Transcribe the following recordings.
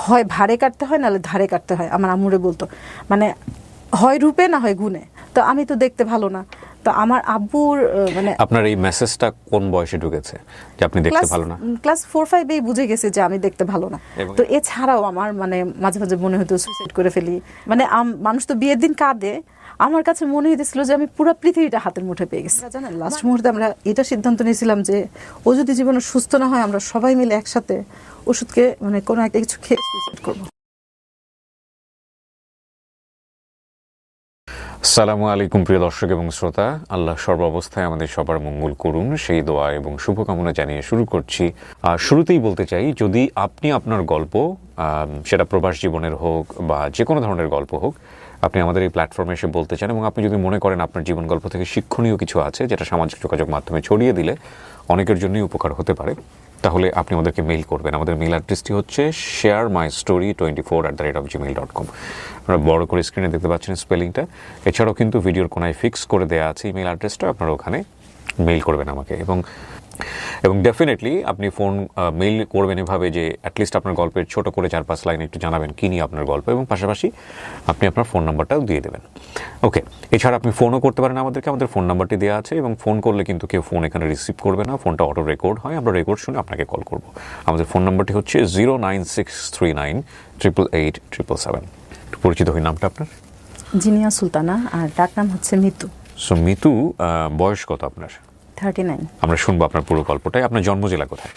হয় ভারে কাটতে হয় নাহলে ধারে কাটতে হয়, আমার আম্মুরে বলতো, মানে হয় রূপে না হয় গুণে। তো আমি তো দেখতে ভালো না, তো আমার আব্বুর মানে আপনার এই মেসেজটা কোন বয়সে ঢুকেছে যে আপনি দেখতে ভালো না? ক্লাস 4-5 বুঝে গেছে যে আমি দেখতে ভালো না। তো এছাড়াও আমার মানে মাঝে মাঝে মনে হতো সুইসাইড করে ফেলি, মানে মানুষ তো বিয়ের দিন কাঁদে, আমার কাছে মনে হয়েছিল যে আমি পুরো পৃথিবীটা হাতের মুঠে পেয়ে গেছি। জানেন লাস্ট মুহূর্তে আমরা এটা সিদ্ধান্ত নিয়েছিলাম যে ও যদি জীবনে সুস্থ না হয় আমরা সবাই মিলে একসাথে ওষুধকে মানে কোনো একটা কিছু খেয়ে সুইসাইড করবো। আসসালামু আলাইকুম প্রিয় দর্শক এবং শ্রোতা, আল্লাহ সর্বাবস্থায় আমাদের সবার মঙ্গল করুন সেই দোয়া এবং শুভকামনা জানিয়ে শুরু করছি। শুরুতেই বলতে চাই, যদি আপনি আপনার গল্প, সেটা প্রবাস জীবনের হোক বা যে কোনো ধরনের গল্প হোক, আপনি আমাদের এই প্ল্যাটফর্মে এসে বলতে চান এবং আপনি যদি মনে করেন আপনার জীবন গল্প থেকে শিক্ষণীয় কিছু আছে যেটা সামাজিক যোগাযোগ মাধ্যমে ছড়িয়ে দিলে অনেকের জন্যই উপকার হতে পারে, তাহলে আপনি আমাদেরকে মেইল করবেন। আমাদের মেইল অ্যাড্রেসটি হচ্ছে sharemystory24@gmail.com। আপনারা বড় করে স্ক্রিনে দেখতে পাচ্ছেন স্পেলিংটা। এছাড়াও কিন্তু ভিডিওর কোনায় ফিক্স করে দেওয়া আছে ইমেল অ্যাড্রেসটা, আপনারা ওখানে মেইল করবেন আমাকে। এবং ডেফিনেটলি আপনি মেইল করবেন এভাবে যে অ্যাটলিস্ট আপনার গল্পের ছোট করে 4-5 লাইন একটু জানাবেন কী নিয়ে আপনার গল্প, এবং পাশাপাশি আপনি আপনার ফোন নাম্বারটাও দিয়ে দেবেন। ওকে, এছাড়া আপনি ফোনও করতে পারেন আমাদেরকে, আমাদের ফোন নাম্বারটি দেওয়া আছে, এবং ফোন করলে কিন্তু কেউ ফোন এখানে রিসিভ করবে না, ফোনটা অটো রেকর্ড হয়, আমরা রেকর্ড শুনে আপনাকে কল করব। আমাদের ফোন নাম্বারটি হচ্ছে 09639887777। পরিচিত হই, নামটা আপনার? জিনিয়া সুলতানা, আর ডাক নাম হচ্ছে মিতু। সো মিতু, বয়স কত আপনার? 39। আমরা শুনবো আপনার পুরো গল্পটাই। আপনার জন্ম জেলা কোথায়?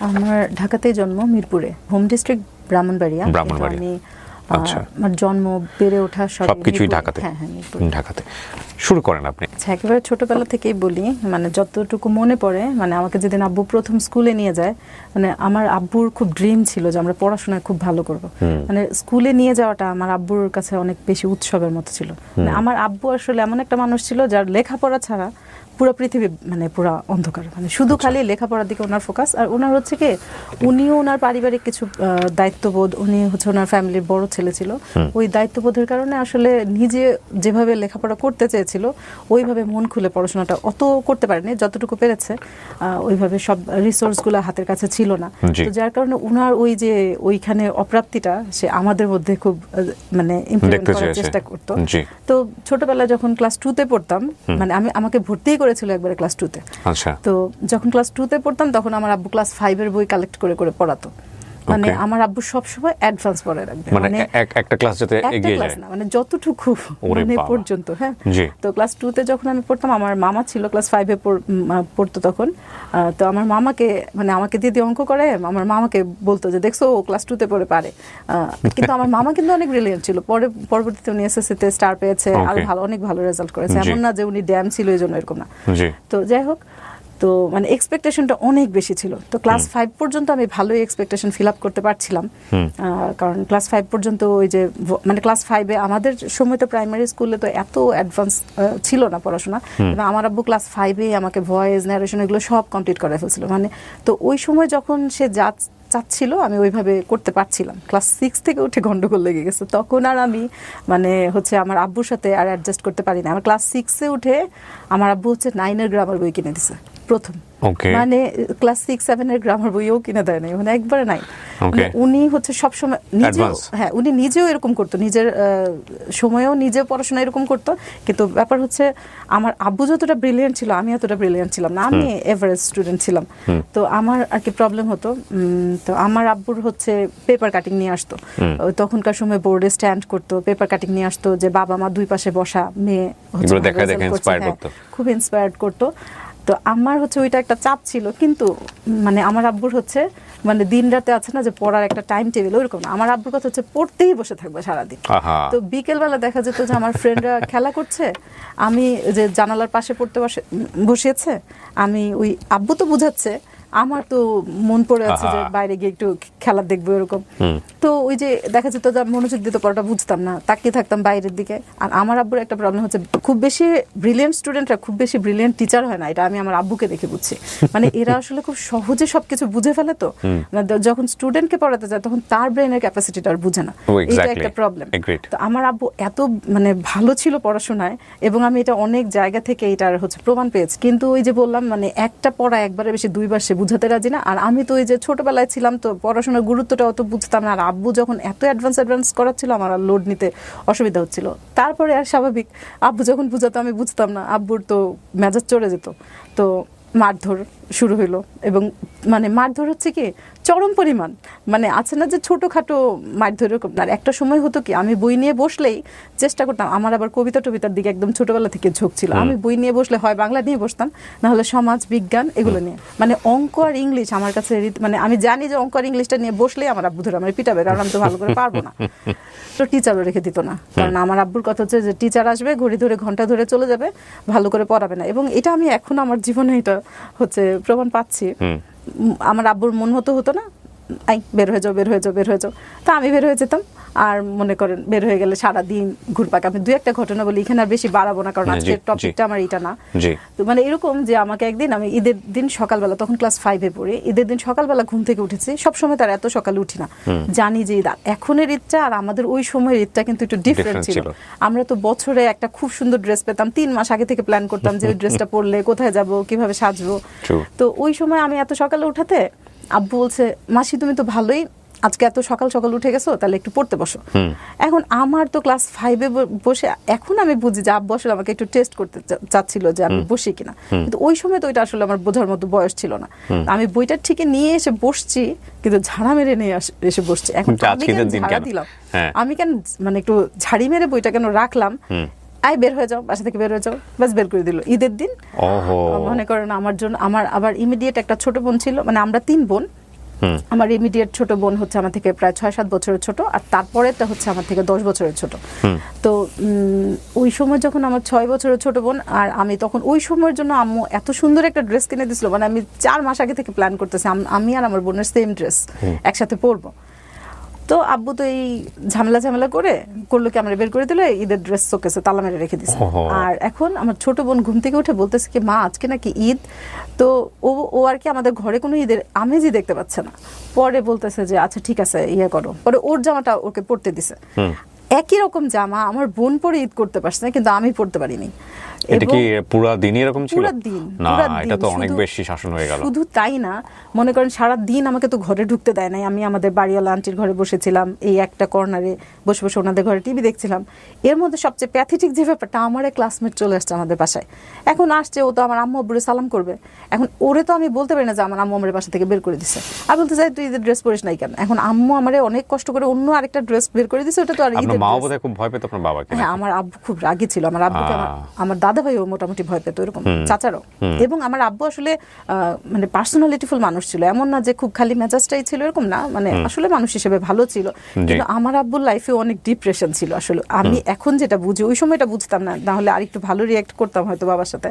আমার ঢাকাতেই জন্ম, মিরপুরে, হোম ডিস্ট্রিক্ট ব্রাহ্মণবাড়িয়া। আমি আমার জন্ম বেড়ে ওঠা সবকিছুই ঢাকাতে। হ্যাঁ, ঢাকাতে। শুরু করেন আপনি। একেবারে ছোটবেলা থেকেই বলি, মানে যতটুকু মনে পড়ে, মানে আমাকে যেদিন আব্বু প্রথম স্কুলে নিয়ে যায়, মানে আমার আব্বুর খুব ড্রিম ছিল যে আমরা পড়াশোনায় খুব ভালো করব। মানে স্কুলে নিয়ে যাওয়াটা আমার আব্বুর কাছে অনেক বেশি উৎসবের মতো ছিল। মানে আমার আব্বু আসলে এমন একটা মানুষ ছিল যার লেখাপড়া ছাড়া পুরো পৃথিবী মানে পুরো অন্ধকার, মানে শুধু খালি লেখাপড়ার দিকে ওনার ফোকাস। আর ওনার হচ্ছে কি, উনিও ওনার পারিবারিক কিছু দায়িত্ববোধ, উনি হচ্ছে ওনার ফ্যামিলির বড় ছেলে ছিল, ওই দায়িত্ববোধের কারণে আসলে নিজে যেভাবে লেখাপড়া করতে চেয়েছিল ওইভাবে মন খুলে পড়াশোনাটা অত করতে পারেনি, যতটুকু পেরেছে ওইভাবে সব রিসোর্সগুলো হাতের কাছে ছিল না। তো যার কারণে ওনার ওই যে ওইখানে অপ্রাপ্তিটা সে আমাদের মধ্যে খুব মানে ইমপ্লিমেন্ট করার চেষ্টা করতো। তো ছোটবেলায় যখন ক্লাস 2-তে পড়তাম, মানে আমাকে ভর্তি করেছিল একবারে ক্লাস 2-তে। আচ্ছা। তো যখন ক্লাস 2-তে পড়তাম তখন আমার আব্বু ক্লাস 5-এর বই কালেক্ট করে করে পড়াতো। মানে আমার আব্বু সব সময় অ্যাডভান্স পড়ায় রাখবে, মানে একটা ক্লাস যাতে এগিয়ে যায় না, মানে যতটুকু মানে পর্যন্ত। হ্যাঁ, তো ক্লাস 2-তে যখন আমি পড়তাম, আমার মামা ছিল ক্লাস 5-এ পড়তো তখন। তো আমার মামাকে, মানে আমাকে দিদি অঙ্ক করে, আমার মামাকে বলতো যে দেখছো ও ক্লাস 2-তে পড়ে পারে। কিন্তু আমার মামা কিন্তু অনেক ব্রিলিয়েন্ট ছিল, পরবর্তীতে উনি এসএসসিতে স্টার পেয়েছে, আর অনেক ভালো রেজাল্ট করেছে, এমন না যে উনি ড্যাম ছিল এই জন্য, এরকম না। তো যাই হোক, তো মানে এক্সপেকটেশনটা অনেক বেশি ছিল। তো ক্লাস 5 পর্যন্ত আমি ভালোই এক্সপেকটেশন ফিল আপ করতে পারছিলাম, কারণ ক্লাস 5 পর্যন্ত ওই যে মানে ক্লাস 5-এ আমাদের সময় তো প্রাইমারি স্কুলে তো এত অ্যাডভান্স ছিল না পড়াশোনা, এবং আমার আব্বু ক্লাস 5-এ আমাকে ভয়েস ন্যারেশন এগুলো সব কমপ্লিট করে ফেলছিল। মানে তো ওই সময় যখন সে চাচ্ছিল আমি ওইভাবে করতে পারছিলাম। ক্লাস 6 থেকে উঠে গন্ডগোল লেগে গেছে, তখন আর আমি মানে হচ্ছে আমার আব্বুর সাথে আর অ্যাডজাস্ট করতে পারি না। আমার ক্লাস 6-এ উঠে আমার আব্বু হচ্ছে 9-এর গ্রামার বই কিনে দিছে প্রথম। মানে ক্লাস 6-7-এর গ্রামার বইও কিনে দেয় নাই, মানে একবারে নাই। উনি হচ্ছে সবসময় উনি নিজেও এরকম করতো, নিজের সময়েও নিজে পড়াশোনা এরকম করতো। কিন্তু ব্যাপার হচ্ছে আমার আব্বু যতটা ব্রিলিয়েন্ট ছিল আমি এতটা ব্রিলিয়েন্ট ছিলাম না, আমি এভারেজ স্টুডেন্ট ছিলাম। তো আমার আর কি প্রবলেম হতো, তো আমার আব্বুর হচ্ছে পেপার কাটিং নিয়ে আসতো, তখনকার সময় বোর্ডে স্ট্যান্ড করতো, পেপার কাটিং নিয়ে আসতো, যে বাবা মা দুই পাশে বসা, মেয়ে খুব ইন্সপায়ার্ড করতো। তো আমার হচ্ছে ওইটা একটা চাপ ছিল, কিন্তু মানে আমার আব্বুর হচ্ছে মানে দিন রাতে আছে না যে পড়ার একটা টাইম টেবিল, ওইরকম না। আমার আব্বুর কথা হচ্ছে পড়তেই বসে থাকবে সারাদিন। তো বিকেলবেলা দেখা যেত যে আমার ফ্রেন্ডরা খেলা করছে, আমি যে জানালার পাশে পড়তে বসিয়েছে, আমি ওই আব্বু তো বুঝাচ্ছে, আমার তো মন পড়ে আছে যে বাইরে গিয়ে একটু খেলা দেখবো, এরকম। তো ওই যে দেখা যেত যে মনোযোগ দিতে পড়াটা বুঝতাম না, তাকিয়ে থাকতাম বাইরের দিকে। আর আমার আব্বুর একটা প্রবলেম হচ্ছে, খুব বেশি ব্রিলিয়েন্ট স্টুডেন্টরা খুব বেশি ব্রিলিয়েন্ট টিচার হয় না, এটা আমি আমার আব্বুকে দেখে বুঝছি। মানে এরা আসলে খুব সহজে সবকিছু বুঝে ফেলে, তো যখন স্টুডেন্টকে পড়াতে যায় তখন তার ব্রেনের ক্যাপাসিটিটা আর বুঝে না, এটা একটা প্রবলেম। তো আমার আব্বু এত মানে ভালো ছিল পড়াশোনায়, এবং আমি এটা অনেক জায়গা থেকে এটার হচ্ছে প্রমাণ পেয়েছি। কিন্তু ওই যে বললাম, মানে একটা পড়া একবারে বেশি দুইবার সে বুঝাতে রাজি না। আর আমি তো ওই যে ছোটবেলায় ছিলাম, তো পড়াশোনার গুরুত্বটা অত বুঝতাম না। আর আব্বু যখন এত অ্যাডভান্স করাচ্ছিল, আমার আর লোড নিতে অসুবিধা হচ্ছিল। তারপরে আর স্বাভাবিক, আব্বু যখন বুঝাতো আমি বুঝতাম না, আব্বুর তো মেজাজ চড়ে যেত, তো মারধর শুরু হইলো। এবং মানে মারধর হচ্ছে কি চরম পরিমাণ, মানে আছে না যে ছোটোখাটো মারধর এরকম। আর একটা সময় হতো কি, আমি বই নিয়ে বসলেই চেষ্টা করতাম, আমার আবার কবিতা টবিতার দিকে একদম ছোটবেলা থেকে ঝোঁক ছিল, আমি বই নিয়ে বসলে হয় বাংলা নিয়ে বসতাম, নাহলে সমাজ বিজ্ঞান এগুলো নিয়ে। মানে অঙ্ক আর ইংলিশ আমার কাছে মানে আমি জানি যে অঙ্ক আর ইংলিশটা নিয়ে বসলেই আমার আব্বু ধরে আমার পিটাবে, কারণ আমি তো ভালো করে পারবো না। তো টিচারও রেখে দিত না, কারণ আমার আব্বুর কথা হচ্ছে যে টিচার আসবে, ঘড়ি ধরে ঘন্টা ধরে চলে যাবে, ভালো করে পড়াবে না। এবং এটা আমি এখন আমার জীবনে এটা হচ্ছে প্রমাণ পাচ্ছি। আমার আব্বুর মন হতো না, আই বের হয়ে যাও, বের হয়ে যাও, বের হয়ে যাও। তা আমি বের হয়ে যেতাম, আর মনে করেন বের হয়ে গেলে সারাদিন ঘুরপাক। আমি দু একটা ঘটনা বলি, এখানে আর বেশি বাড়াবো না, কারণ আজকের টপিকটা আমার এটা না। তো মানে এরকম যে আমাকে একদিন, আমি ঈদের দিন সকালবেলা, তখন ক্লাস 5-এ পড়ি, ঈদের দিন সকালবেলা ঘুম থেকে উঠেছি। সবসময় তার এত সকালে উঠি না, জানি যে ঈদ। এখনের ঈদটা আর আমাদের ওই সময়ের ঈদটা কিন্তু একটু ডিফারেন্ট ছিল। আমরা তো বছরে একটা খুব সুন্দর ড্রেস পেতাম, 3 মাস আগে থেকে প্ল্যান করতাম যে ওই ড্রেসটা পরলে কোথায় যাব, কিভাবে সাজবো। তো ওই সময় আমি এত সকালে উঠাতে আব্বু বলছে, মাসি তুমি তো ভালোই আজকে এত সকাল সকাল উঠে গেছো, তাহলে একটু পড়তে বসো। এখন আমার তো ক্লাস 5-এ বসে, এখন আমি বুঝি যে আব্বু আসলে আমাকে একটু টেস্ট করতে চাচ্ছিল যে আমি বসি কিনা, কিন্তু ওই সময় তো ওইটা আসলে আমার বোঝার মতো বয়স ছিল না। আমি বইটা ঠিকই নিয়ে এসে বসছি, কিন্তু ঝাড়া মেরে নিয়ে এসে বসছি। এখন আমি কেন ঝাড়া দিলাম, আমি কেন মানে একটু ঝাড়ি মেরে বইটা কেন রাখলাম, আই বের হয়ে যাও, বাসা থেকে বের হয়ে যাও, বাস বের করে দিল ঈদের দিন। মনে করেন আমার জন্য, আমার আবার ইমিডিয়েট একটা ছোট বোন ছিল, মানে আমরা 3 বোন। আমার ইমিডিয়েট ছোট বোন হচ্ছে আমার থেকে প্রায় 6-7 বছরের ছোট, আর তারপরেটা হচ্ছে আমার থেকে 10 বছরের ছোট। তো ওই সময় যখন আমার 6 বছরের ছোট বোন আর আমি, তখন ওই সময়ের জন্য আম্মু এত সুন্দর একটা ড্রেস কিনে দিয়েছিল, মানে আমি 4 মাস আগে থেকে প্ল্যান করতেছি আমি আর আমার বোনের সেম ড্রেস একসাথে পরবো। তো আব্বু তো এই ঝামেলা করলো কি, আমরা বের করে দিল, ঈদের ড্রেস শোকেসে তালা মেরে রেখে দিছে। আর এখন আমার ছোট বোন ঘুম থেকে উঠে বলতেছে কি, মা আজকে নাকি ঈদ। তো ও আর কি আমাদের ঘরে কোনো ঈদের আমেজই দেখতে পাচ্ছে না। পরে বলতেছে যে আচ্ছা ঠিক আছে ইয়ে করো, পরে ওর জামাটা ওকে পরতে দিছে। একই রকম জামা আমার বোন পরে ঈদ করতে পারছে না, কিন্তু আমি পরতে পারিনি। এটা কি পুরো দিনই এরকম ছিল? না, এটা তো অনেক বেশি শাসন হয়ে গেল। শুধু তাই না, মনে করেন সারা দিন আমাকে তো ঘরে ঢুকতে দেয় নাই। আমি আমাদের বাড়িওয়ালা আন্টির ঘরে বসেছিলাম, এই একটা কর্নারে বসে বসে ওনাদের ঘরে টিভি দেখছিলাম। এর মধ্যে সবচেয়ে প্যাথেটিক যে ব্যাপারটা, আমার এক ক্লাসমেট চলে আসছে আমাদের বাসায়। এখন আসছে, ও তো আমার আম্মু আব্বুরে সালাম করবে। এখন ওরে তো আমি বলতে পারি না যে আমার আম্মু আমার বাসা থেকে বের করে দিছে। আর বলতে চাই তুই ঈদের ড্রেস পরিস নাই কেন। এখন আম্মু আমারে অনেক কষ্ট করে অন্য আরেকটা ড্রেস বের করে দিছে, ওটা তো আর ঈদের মা বোধহয় খুব ভয় পেত আপনার বাবাকে। হ্যাঁ, আমার আব্বু খুব রাগী ছিল। আমার আব্বুকে আমার দাদা ভাইও মোটামুটি ভয় পেত, এরকম চাচারও। এবং আমার আব্বু আসলে মানে পার্সোনালিটিফুল মানুষ ছিল, এমন না যে খুব খালি মেজাজটাই ছিল, এরকম না, মানে আসলে মানুষ হিসেবে ভালো ছিল। কিন্তু আমার আব্বুর লাইফে অনেক ডিপ্রেশন ছিল আসলে। আমি এখন যেটা বুঝি, ওই সময় এটা বুঝতাম না, তাহলে আরেকটু ভালো রিঅ্যাক্ট করতাম হয়তো বাবার সাথে।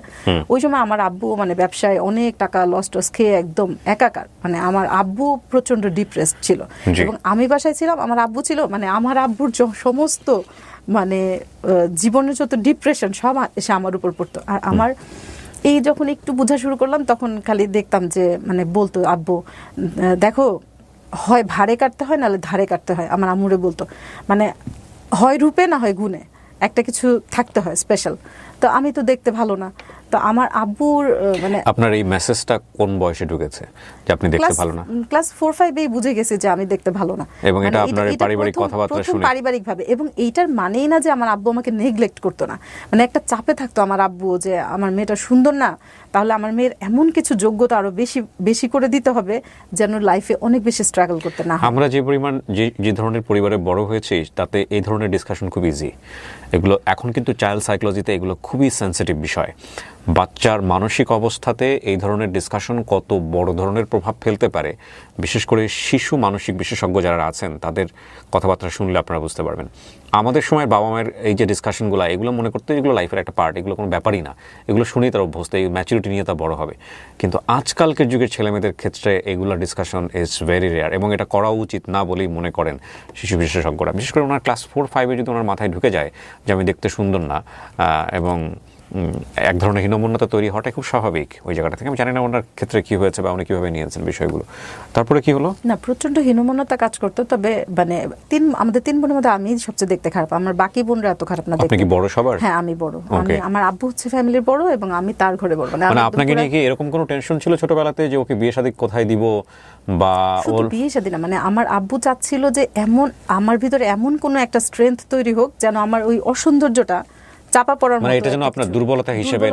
ওই সময় আমার আব্বু মানে ব্যবসায় অনেক টাকা লস টস খেয়ে একদম একাকার, মানে আমার আব্বু প্রচন্ড ডিপ্রেসড ছিল। এবং আমি বাসায় ছিলাম, আমার আব্বু ছিল, মানে আমার আব্বুর সমস্ত মানে জীবনের যত ডিপ্রেশন সব এসে আমার উপর পড়তো। আর আমার এই যখন একটু বোঝা শুরু করলাম, তখন খালি দেখতাম যে মানে বলতো আব্বু, দেখো হয় ভাড়ে কাটতে হয়, নাহলে ধারে কাটতে হয়। আমার আম্মুরে বলতো, মানে হয় রূপে না হয় গুণে, একটা কিছু থাকতে হয় স্পেশাল। তো আমি তো দেখতে ভালো না। তো আমার আব্বুর মানে, আপনার এই মেসেজটা কোন বয়সে ঢুকেছে যে আপনি দেখতে ভালো না? ক্লাস 4-5 বুঝে গেছি যে আমি দেখতে ভালো না। এবং এটা আপনার পারিবারিক কথাবার্তা শুনে পারিবারিক ভাবে। এবং এইটার মানেই না যে আমার আব্বু আমাকে নেগলেক্ট করতো না, মানে একটা চাপে থাকতো আমার আব্বু যে আমার মেয়েটা সুন্দর না, তাহলে আমার মেয়ের এমন কিছু যোগ্যতা আরো বেশি বেশি করে দিতে হবে যেন লাইফে অনেক বেশি স্ট্রাগল করতে না হয়। আমরা যে পরিমাণ যে ধরনের পরিবারে বড় হয়েছি, তাতে এই ধরনের ডিসকাশন খুব ইজি। এগুলো এখন কিন্তু চাইল্ড সাইকোলজিতে এগুলো খুবই সেন্সিটিভ বিষয়। বাচ্চার মানসিক অবস্থাতে এই ধরনের ডিসকাশন কত বড় ধরনের প্রভাব ফেলতে পারে, বিশেষ করে শিশু মানসিক বিশেষজ্ঞ যারা আছেন তাদের কথাবার্তা শুনলে আপনারা বুঝতে পারবেন। আমাদের সময় বাবা মায়ের এই যে ডিসকাশনগুলো, এগুলো মনে করতে এগুলো লাইফের একটা পার্ট, এগুলো কোনো ব্যাপারই না, এগুলো শুনেই তার অভ্যস্ত, এই ম্যাচুরিটি নিয়ে তা বড় হবে। কিন্তু আজকালকের যুগের ছেলেমেয়েদের ক্ষেত্রে এগুলো ডিসকাশন ইজ ভেরি রেয়ার, এবং এটা করা উচিত না বলেই মনে করেন শিশু বিশেষজ্ঞরা। বিশেষ করে ওনার ক্লাস 4-5 যদি ওনার মাথায় ঢুকে যায় যে আমি দেখতে সুন্দর না, এবং এক ধরনের হীনমন্যতা তৈরি হওয়াটা খুব স্বাভাবিক ওই জায়গাটা থেকে। আমি জানি না ওনার ক্ষেত্রে কি হয়েছে বা উনি কিভাবে নিয়েছেন বিষয়গুলো। তারপরে কি হলো? না, প্রচন্ড হীনমন্যতা কাজ করতো। তবে মানে আমাদের 3 বোনের মধ্যে আমি সবচেয়ে দেখতে খারাপ, আমার বাকি বোনরা এত খারাপ না। আপনি কি বড় সবার? হ্যাঁ, আমি বড়। আমার আব্বু হচ্ছে ফ্যামিলির বড় এবং আমি তার ঘরে বড়। মানে আপনাকে নিয়ে কি এরকম কোনো টেনশন ছিল ছোটবেলাতে যে ওকে বিয়ে শাদী কোথায় দিব বা শুধু বিয়ে শাদী না, মানে আমার আব্বু চাচ্ছিল যে এমন আমার ভিতরে এমন কোনো একটা স্ট্রেংথ তৈরি হোক যেন আমার ওই অসৌন্দর্যটা চাপা পড়ার মতো, মানে এটা যেন আপনার দুর্বলতা হিসেবে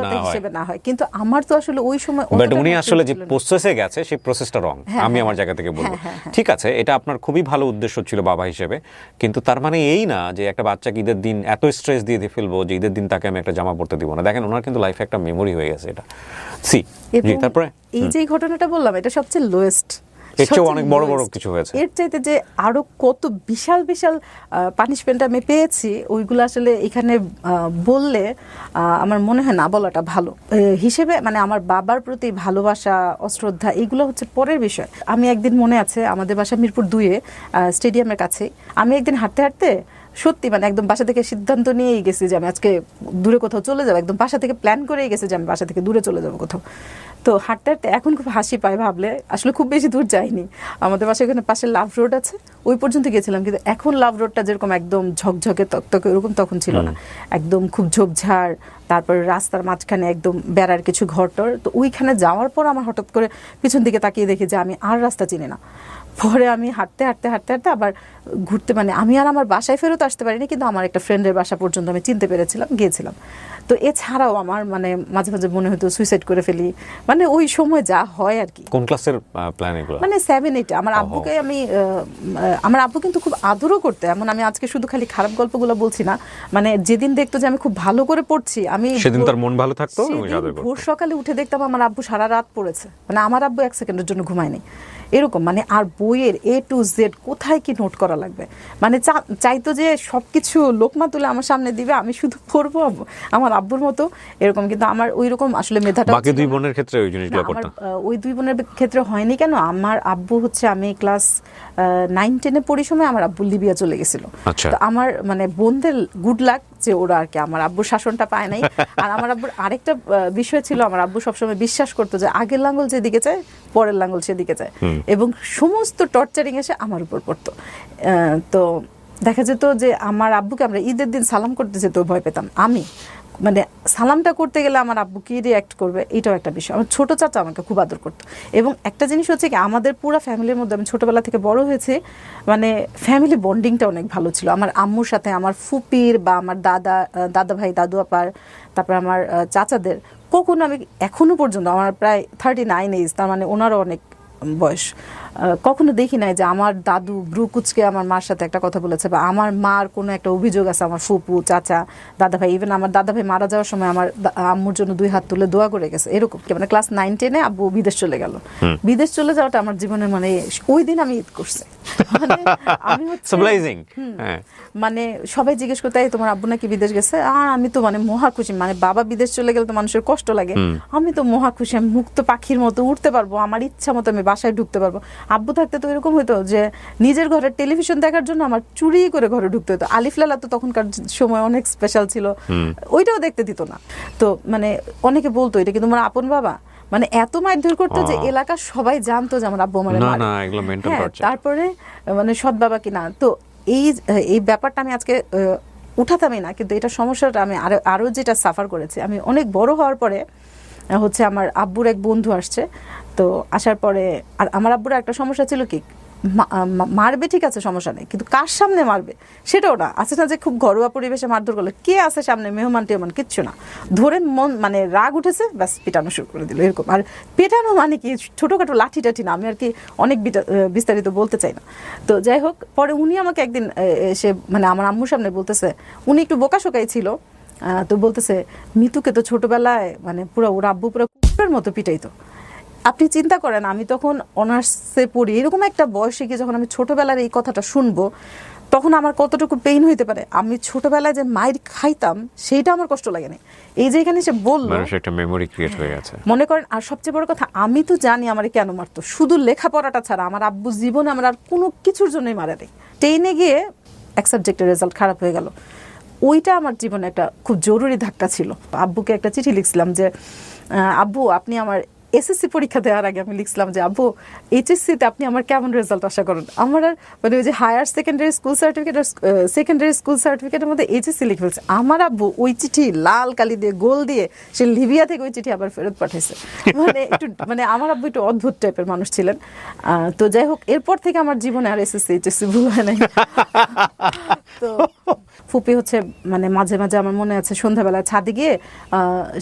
না হয়। কিন্তু আমার তো আসলে ওই সময় বাট উনি আসলে যে প্রসেসে গেছে সেই প্রসেসটা রং। আমি আমার জায়গা থেকে বলবো ঠিক আছে, এটা আপনার খুবই ভালো উদ্দেশ্য ছিল বাবা হিসেবে, কিন্তু তার মানে এই না যে একটা বাচ্চাকে ঈদের দিন এত স্ট্রেস দিয়ে ফেলবো যে ঈদের দিন তাকে আমি একটা জামা পরতে দিব না। দেখেন ওনার কিন্তু লাইফে একটা মেমোরি হয়ে গেছে এটা। তারপরে এই যে ঘটনাটা বললাম এটা সবচেয়ে লোয়েস্ট, এর চেয়ে অনেক বড় বড় কিছু হয়েছে। এর চাইতে যে আরো কত বিশাল বিশাল পানিশমেন্ট আমি পেয়েছি ওইগুলো আসলে এখানে বললে আমার মনে হয় না বলাটা ভালো হিসেবে। মানে আমার বাবার প্রতি ভালোবাসা, অশ্রদ্ধা এগুলো হচ্ছে পরের বিষয়। আমি একদিন মনে আছে আমাদের বাসা মিরপুর 2-এ স্টেডিয়ামের কাছে, আমি একদিন হাঁটতে হাঁটতে সত্যি মানে একদম বাসা থেকে সিদ্ধান্ত নিয়েই গেছি যে আমি আজকে দূরে কোথাও চলে যাবো, একদম বাসা থেকে প্ল্যান করেই গেছি যে আমি বাসা থেকে দূরে চলে যাবো কোথাও। তো হাঁটতে হাঁটতে এখন খুব হাসি পায় ভাবলে, আসলে খুব বেশি দূর যাইনি। আমাদের বাসায় ওখানে পাশে লাভ রোড আছে, ওই পর্যন্ত গেছিলাম। কিন্তু এখন লাভ রোডটা যেরকম একদম ঝকঝকে তকতকে ওরকম তখন ছিল না, একদম খুব ঝোপঝাড়, তারপরে রাস্তার মাঝখানে একদম বেড়ার কিছু ঘরটর। তো ওইখানে যাওয়ার পর আমার হঠাৎ করে পিছন দিকে তাকিয়ে দেখি যে আমি আর রাস্তা চিনি না। পরে আমি হাঁটতে হাঁটতে হাঁটতে হাঁটতে আবার ঘুরতে, মানে আমি আর আমার বাসায় ফেরত আসতে পারিনি, কিন্তু আমার একটা ফ্রেন্ডের বাসা পর্যন্ত আমি চিনতে পেরেছিলাম, গিয়েছিলাম। তো এছাড়াও আমার মানে মাঝে মাঝে মনে হতো সুইসাইড করে ফেলি, মানে ওই সময় যা হয় আর কি। কোন ক্লাসের প্ল্যান এগুলো? মানে 7-8। আমার আব্বুকে আমি আমার আব্বু কিন্তু খুব আদরও করতে, এমন আমি আজকে শুধু খালি খারাপ গল্পগুলো বলছি না, মানে যেদিন দেখতো যে আমি খুব ভালো করে পড়ছি, আমি সেদিন তার মন ভালো থাকতো। ভোর সকালে উঠে দেখতাম আমার আব্বু সারা রাত পড়েছে, মানে আমার আব্বু 1 সেকেন্ডের জন্য ঘুমায়নি এরকম। মানে আর বইয়ের A to Z কোথায় কি নোট করা লাগবে, মানে চাইতো যে সবকিছু লোকমা তুলে আমার সামনে দিবে, আমি শুধু পড়বো আমার আব্বুর মতো এরকম। কিন্তু আমার ওই রকম আসলে মেধাটা বাকি 2 বোনের ক্ষেত্রে ওই জিনিসগুলো করতাম। ওই 2 বোনের ক্ষেত্রে হয়নি কেন, আমার আব্বু হচ্ছে আমি ক্লাস 9-10-এ পড়ি সময় আমার আব্বু লিবিয়া চলে গেছিল। তো আমার মানে বোনদের গুড লাক যে ওরা আর কি আমার আব্বুর শাসনটা পায় নাই। আর আমার আব্বুর আরেকটা বিষয় ছিল, আমার আব্বু সবসময় বিশ্বাস করতো যে আগের লাঙ্গল যেদিকে যায় পরের লাঙ্গল সেদিকে যায়, এবং সমস্ত টর্চারিং এসে আমার উপর পড়তো। তো দেখা যেত যে আমার আব্বুকে আমরা ঈদের দিন সালাম করতে যেত ভয় পেতাম আমি, মানে সালামটা করতে গেলে আমার আব্বু কি রিঅ্যাক্ট করবে এটাও একটা বিষয়। আমার ছোট চাচা আমাকে খুব আদর করতো। এবং একটা জিনিস হচ্ছে কি, আমাদের পুরো ফ্যামিলির মধ্যে আমি ছোটবেলা থেকে বড় হয়েছি, মানে ফ্যামিলি বন্ডিংটা অনেক ভালো ছিল। আমার আম্মুর সাথে আমার ফুপির বা আমার দাদা ভাই দাদু আপার, তারপর আমার চাচাদের কখনো আমি এখনো পর্যন্ত আমার প্রায় 39 এজ, তার মানে ওনারও অনেক বয়স, কখনো দেখি নাই যে আমার দাদু ব্রু কুচকে আমার মার সাথে একটা কথা বলেছে, বা আমার মার কোনো একটা অভিযোগ আছে আমার ফুপু চাচা দাদা ভাই। ইভেন আমার দাদা ভাই মারা যাওয়ার সময় আমার আম্মুর জন্য 2 হাত তুলে দোয়া করে গেছে এরকম। মানে ক্লাস 9-10-এ আব্বু বিদেশ চলে গেল। বিদেশ চলে যাওয়াটা আমার জীবনে মানে ওই দিন আমি ঈদ করছি, মানে আমি হচ্ছে মানে সবাই জিজ্ঞেস করতে তোমার আব্বু নাকি বিদেশ গেছে, আর আমি তো মানে মহা খুশি, মানে বাবা বিদেশ চলে গেলে তো মানুষের কষ্ট লাগে, আমি তো মহা খুশি, আমি মুক্ত পাখির মতো উঠতে পারবো, আমার ইচ্ছা মতো আমি বাসায় ঢুকতে পারবো। আব্বু থাকতে তো এরকম হতো যে নিজের ঘরের টেলিভিশন দেখার জন্য আমার চুরি করে ঘরে ঢুকতে হতো। আলিফ লালা তো তখনকার সময় অনেক স্পেশাল ছিল, ওইটাও দেখতে দিত না। তো মানে অনেকে বলতো এটা কিন্তু আমার আপন বাবা, মানে এত মারধর করতো যে এলাকার সবাই জানতো যে আমার আব্বু আমার মারে। তারপরে মানে সৎ বাবা কিনা। তো এই ব্যাপারটা আমি আজকে উঠাতামই না, কিন্তু এটা সমস্যাটা আমি আরো যেটা সাফার করেছি, আমি অনেক বড় হওয়ার পরে হচ্ছে আমার আব্বুর এক বন্ধু আসছে। তো আসার পরে আর আমার আব্বুর একটা সমস্যা ছিল কি, মারবে ঠিক আছে সমস্যা নেই, কিন্তু কার সামনে মারবে সেটাও না। আছে না যে খুব ঘরোয়া পরিবেশে মারধর করলে কে আছে সামনে, মেহমান টেহমান কিচ্ছু না, ধরে মন মানে রাগ উঠেছে ব্যাস পিটানো শুরু করে দিল এরকম। আর পেটানো মানে কি ছোটোখাটো লাঠি টাঠি না, আমি আর কি অনেক বিস্তারিত বলতে চাই না। তো যাই হোক, পরে উনি আমাকে একদিন এসে মানে আমার আম্মুর সামনে বলতেছে, উনি একটু বোকাশোকাই ছিল, তো বলতেছে মিতুকে তো ছোটবেলায় মানে পুরো ওর আব্বু পুরো কুকুরের মতো পিটাইতো। আপনি চিন্তা করেন আমি তখন অনার্সে পড়ি, এরকম একটা বয়সে গিয়ে যখন আমি ছোটবেলার এই কথাটা শুনবো তখন আমার কতটুকু পেইন হইতে পারে। আমি ছোটবেলায় যে মাইর খাইতাম সেইটা আমার কষ্ট লাগে না, এই যে এখানে সে বললো একটা মেমোরি ক্রিয়েট হয়ে গেছে মনে করেন। আর সবচেয়ে বড় কথা, আমি তো জানি আমার কেন মারতো, শুধু লেখাপড়াটা ছাড়া আমার আব্বু জীবনে আমার আর কোনো কিছুর জন্যই মারে নেই। 10-এ গিয়ে এক সাবজেক্টের রেজাল্ট খারাপ হয়ে গেল, ওইটা আমার জীবনে একটা খুব জরুরি ধাক্কা ছিল। আব্বুকে একটা চিঠি লিখছিলাম যে আব্বু আপনি আমার এসএসসি পরীক্ষা দেওয়ার আগে আমি লিখছিলাম যে আব্বু এইচএসসিতে আপনি আমার কেমন রেজাল্ট আশা করেন। আমার আর মানে ওই যে হায়ার সেকেন্ডারি স্কুল সার্টিফিকেট আর সেকেন্ডারি স্কুল সার্টিফিকেটের মধ্যে এইচএসসি লিখে ফেলছে। আমার আব্বু ওই চিঠি লাল কালি দিয়ে গোল দিয়ে সে লিবিয়া থেকে ওই চিঠি আবার ফেরত পাঠাইছে। মানে একটু মানে আমার আব্বু একটু অদ্ভুত টাইপের মানুষ ছিলেন। তো যাই হোক এরপর থেকে আমার জীবনে আর এসএসসি এইচএসসি ভুল হয় নাই। তো ফুপি হচ্ছে মানে মাঝে মাঝে আমার মনে আছে সন্ধ্যাবেলা ছাদে গিয়ে